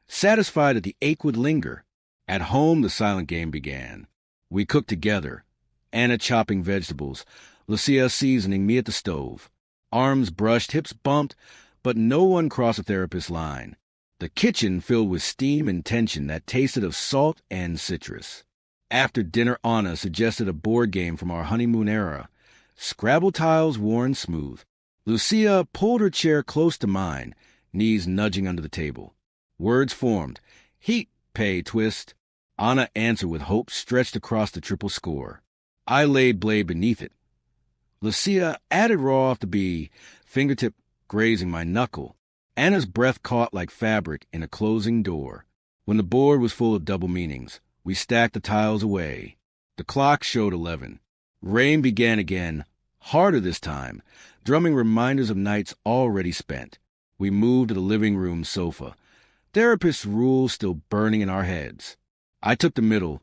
satisfied that the ache would linger. At home, the silent game began. We cooked together, Anna chopping vegetables, Lucia seasoning, me at the stove. Arms brushed, hips bumped, but no one crossed a therapist's line. The kitchen filled with steam and tension that tasted of salt and citrus. After dinner, Anna suggested a board game from our honeymoon era. Scrabble tiles worn smooth. Lucia pulled her chair close to mine, knees nudging under the table. Words formed. Heat, pay, twist. Anna answered with hope stretched across the triple score. I laid blade beneath it. Lucia added raw off the bee, fingertip grazing my knuckle. Anna's breath caught like fabric in a closing door. When the board was full of double meanings, we stacked the tiles away. The clock showed 11. Rain began again, harder this time, drumming reminders of nights already spent. We moved to the living room sofa, therapist's rules still burning in our heads. I took the middle,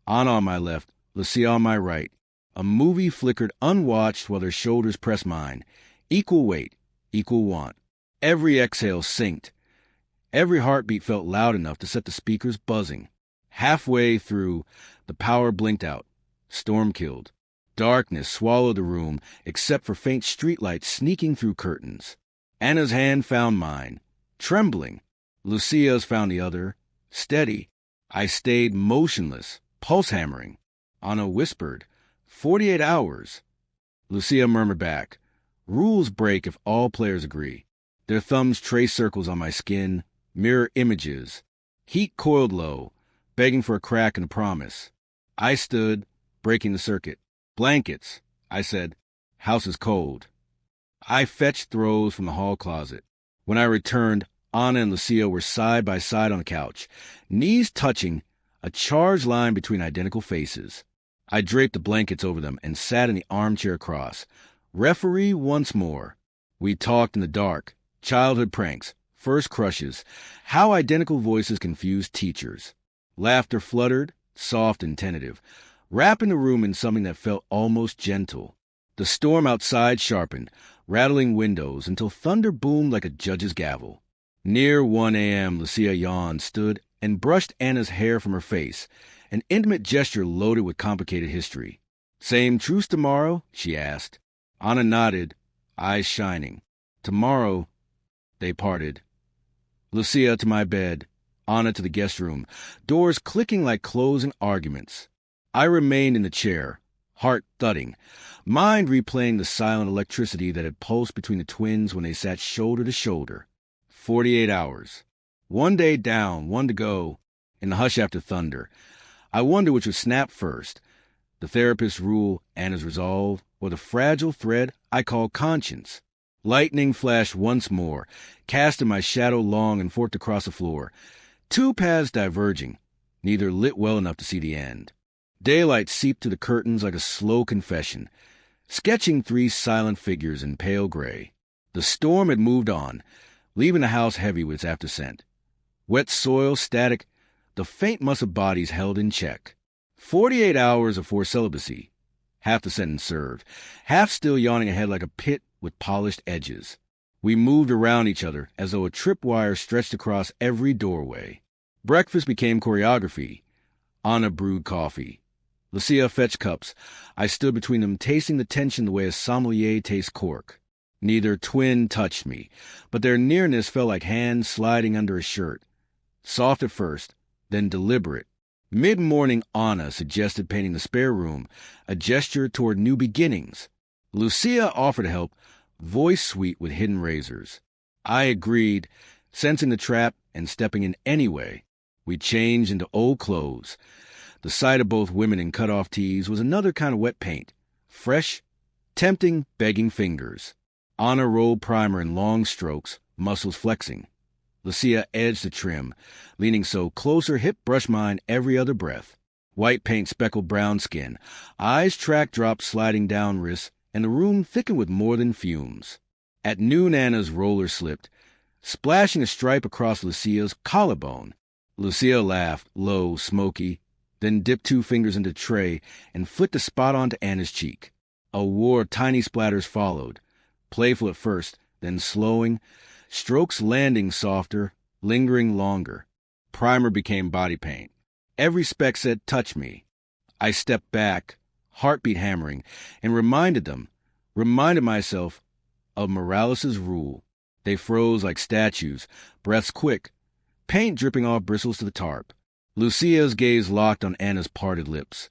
Anna on my left, Lucia on my right. A movie flickered unwatched while their shoulders pressed mine. Equal weight, equal want. Every exhale synced. Every heartbeat felt loud enough to set the speakers buzzing. Halfway through, the power blinked out. Storm killed. Darkness swallowed the room, except for faint streetlights sneaking through curtains. Anna's hand found mine, trembling. Lucia's found the other, steady. I stayed motionless, pulse hammering. Anna whispered, 48 hours. Lucia murmured back, rules break if all players agree. Their thumbs traced circles on my skin, mirror images. Heat coiled low, begging for a crack and a promise. I stood, breaking the circuit. Blankets, I said. House is cold. I fetched throws from the hall closet. When I returned, Anna and Lucia were side by side on the couch, knees touching, a charged line between identical faces. I draped the blankets over them and sat in the armchair across. Referee once more. We talked in the dark. Childhood pranks, first crushes, how identical voices confused teachers. Laughter fluttered, soft and tentative, wrapping the room in something that felt almost gentle. The storm outside sharpened, rattling windows until thunder boomed like a judge's gavel. Near 1 a.m., Lucia yawned, stood, and brushed Anna's hair from her face, an intimate gesture loaded with complicated history. Same truce tomorrow? She asked. Anna nodded, eyes shining. Tomorrow. They parted. Lucia to my bed, Anna to the guest room, doors clicking like closing arguments. I remained in the chair, heart thudding, mind replaying the silent electricity that had pulsed between the twins when they sat shoulder to shoulder. 48 hours. One day down, one to go, in the hush after thunder. I wonder which would snap first, the therapist's rule, Anna's resolve, or the fragile thread I call conscience. Lightning flashed once more, casting my shadow long and forked across the floor. Two paths diverging, neither lit well enough to see the end. Daylight seeped through the curtains like a slow confession, sketching three silent figures in pale gray. The storm had moved on, leaving the house heavy with its afterscent. Wet soil, static, the faint muss of bodies held in check. 48 hours of forced celibacy. Half the sentence served, half still yawning ahead like a pit with polished edges. We moved around each other as though a tripwire stretched across every doorway. Breakfast became choreography. Anna brewed coffee. Lucia fetched cups. I stood between them, tasting the tension the way a sommelier tastes cork. Neither twin touched me, but their nearness felt like hands sliding under a shirt. Soft at first, then deliberate. Mid-morning Anna suggested painting the spare room, a gesture toward new beginnings. Lucia offered help, voice sweet with hidden razors. I agreed, sensing the trap and stepping in anyway. We changed into old clothes. The sight of both women in cut-off tees was another kind of wet paint. Fresh, tempting, begging fingers. Anna rolled primer in long strokes, muscles flexing. Lucia edged the trim, leaning so close her hip brushed mine every other breath. White paint speckled brown skin, eyes track drops sliding down wrists, and the room thickened with more than fumes. At noon Anna's roller slipped, splashing a stripe across Lucia's collarbone. Lucia laughed, low, smoky, then dipped 2 fingers into the tray and flicked a spot onto Anna's cheek. A war of tiny splatters followed, playful at first, then slowing, strokes landing softer, lingering longer. Primer became body paint. Every speck said, touch me. I stepped back, heartbeat hammering, and reminded myself of Morales' rule. They froze like statues, breaths quick, paint dripping off bristles to the tarp. Lucia's gaze locked on Anna's parted lips.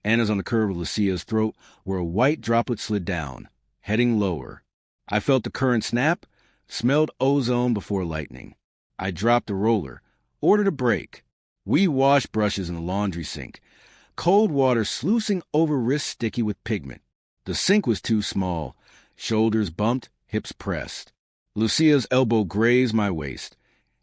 Anna's on the curve of Lucia's throat, where a white droplet slid down, heading lower. I felt the current snap, smelled ozone before lightning. I dropped the roller, ordered a break. We washed brushes in the laundry sink, cold water sluicing over wrists sticky with pigment. The sink was too small, shoulders bumped, hips pressed. Lucia's elbow grazed my waist,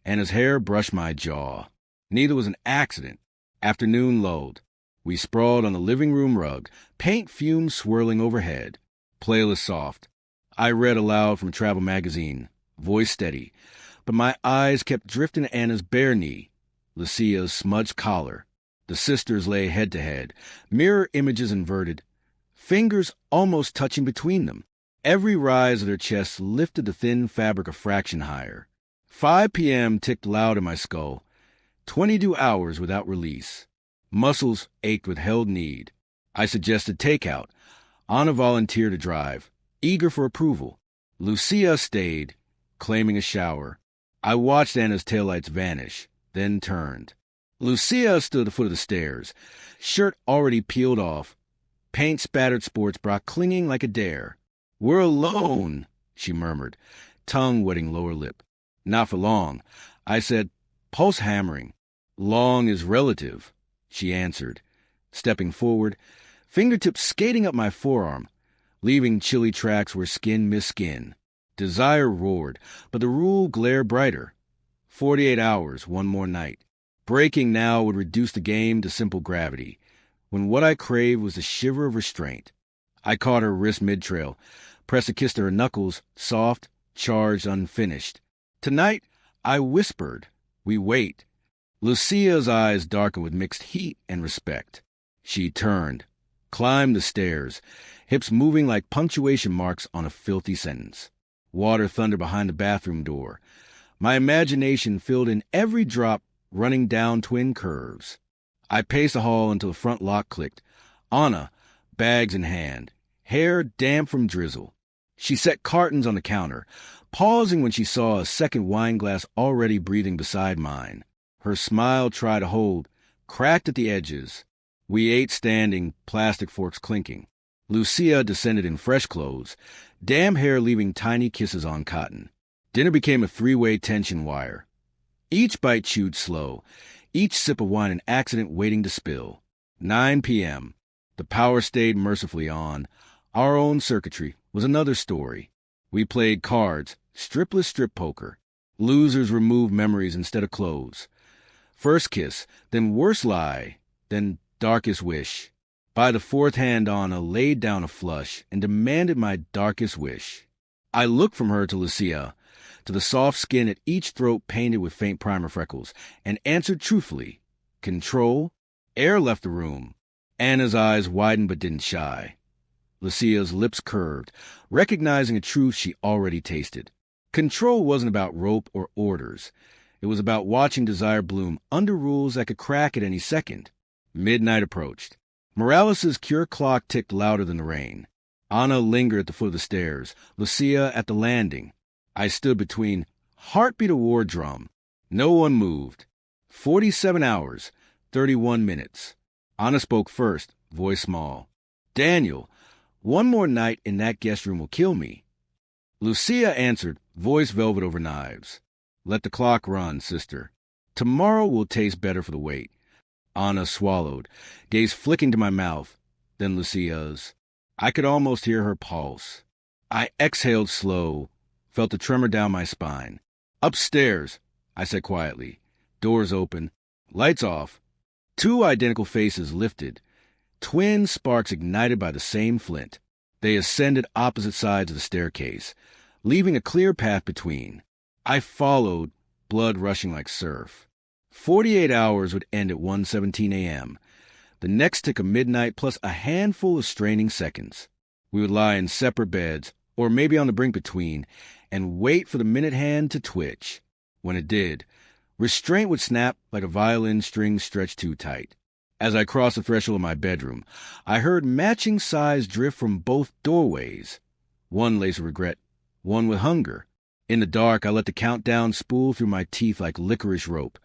Anna's hair brushed my jaw. Neither was an accident. Afternoon lulled. We sprawled on the living room rug, paint fumes swirling overhead. Playlist soft. I read aloud from a travel magazine, voice steady, but my eyes kept drifting to Anna's bare knee, Lucia's smudged collar. The sisters lay head to head, mirror images inverted, fingers almost touching between them. Every rise of their chests lifted the thin fabric a fraction higher. 5 p.m. ticked loud in my skull. 22 hours without release. Muscles ached with held need. I suggested takeout. Anna volunteered to drive, eager for approval. Lucia stayed, claiming a shower. I watched Anna's taillights vanish, then turned. Lucia stood at the foot of the stairs, shirt already peeled off, paint-spattered sports bra clinging like a dare. "We're alone," she murmured, tongue wetting lower lip. "Not for long," I said, pulse hammering. "Long is relative," she answered, stepping forward, fingertips skating up my forearm, leaving chilly tracks where skin missed skin. Desire roared, but the rule glared brighter. 48 hours, one more night. Breaking now would reduce the game to simple gravity, when what I craved was the shiver of restraint. I caught her wrist mid-trail, pressed a kiss to her knuckles, soft, charged, unfinished. Tonight, I whispered, "We wait." Lucia's eyes darkened with mixed heat and respect. She turned, climbed the stairs, hips moving like punctuation marks on a filthy sentence. Water thundered behind the bathroom door. My imagination filled in every drop running down twin curves. I paced the hall until the front lock clicked. Anna, bags in hand, hair damp from drizzle. She set cartons on the counter, pausing when she saw a second wine glass already breathing beside mine. Her smile tried to hold, cracked at the edges. We ate standing, plastic forks clinking. Lucia descended in fresh clothes, damp hair leaving tiny kisses on cotton. Dinner became a 3-way tension wire. Each bite chewed slow, each sip of wine an accident waiting to spill. 9 p.m. The power stayed mercifully on. Our own circuitry was another story. We played cards, stripless strip poker. Losers removed memories instead of clothes. First kiss, then worst lie, then darkest wish. By the 4th hand Anna laid down a flush and demanded my darkest wish. I looked from her to Lucia, to the soft skin at each throat painted with faint primer freckles, and answered truthfully, "Control." Air left the room. Anna's eyes widened but didn't shy. Lucia's lips curved, recognizing a truth she already tasted. Control wasn't about rope or orders. It was about watching desire bloom under rules that could crack at any second. Midnight approached. Morales' cure clock ticked louder than the rain. Anna lingered at the foot of the stairs, Lucia at the landing. I stood between. Heartbeat a war drum. No one moved. 47 hours, 31 minutes. Anna spoke first, voice small. Daniel, one more night in that guest room will kill me. Lucia answered, voice velvet over knives. Let the clock run, sister. Tomorrow will taste better for the wait. Anna swallowed, gaze flicking to my mouth, then Lucia's. I could almost hear her pulse. I exhaled slow, felt a tremor down my spine. Upstairs, I said quietly. Doors open, lights off. Two identical faces lifted, twin sparks ignited by the same flint. They ascended opposite sides of the staircase, leaving a clear path between. I followed, blood rushing like surf. 48 hours would end at 1:17 a.m. The next tick of midnight plus a handful of straining seconds. We would lie in separate beds, or maybe on the brink between, and wait for the minute hand to twitch. When it did, restraint would snap like a violin string stretched too tight. As I crossed the threshold of my bedroom, I heard matching sighs drift from both doorways. One laced with regret, one with hunger. In the dark, I let the countdown spool through my teeth like licorice rope,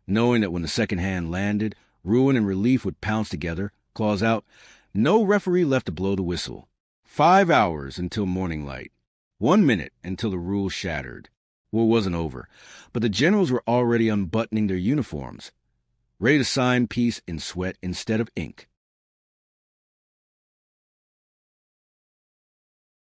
knowing that when the second hand landed, ruin and relief would pounce together, claws out. No referee left to blow the whistle. 5 hours until morning light. 1 minute until the rules shattered. War wasn't over, but the generals were already unbuttoning their uniforms, ready to sign peace in sweat instead of ink.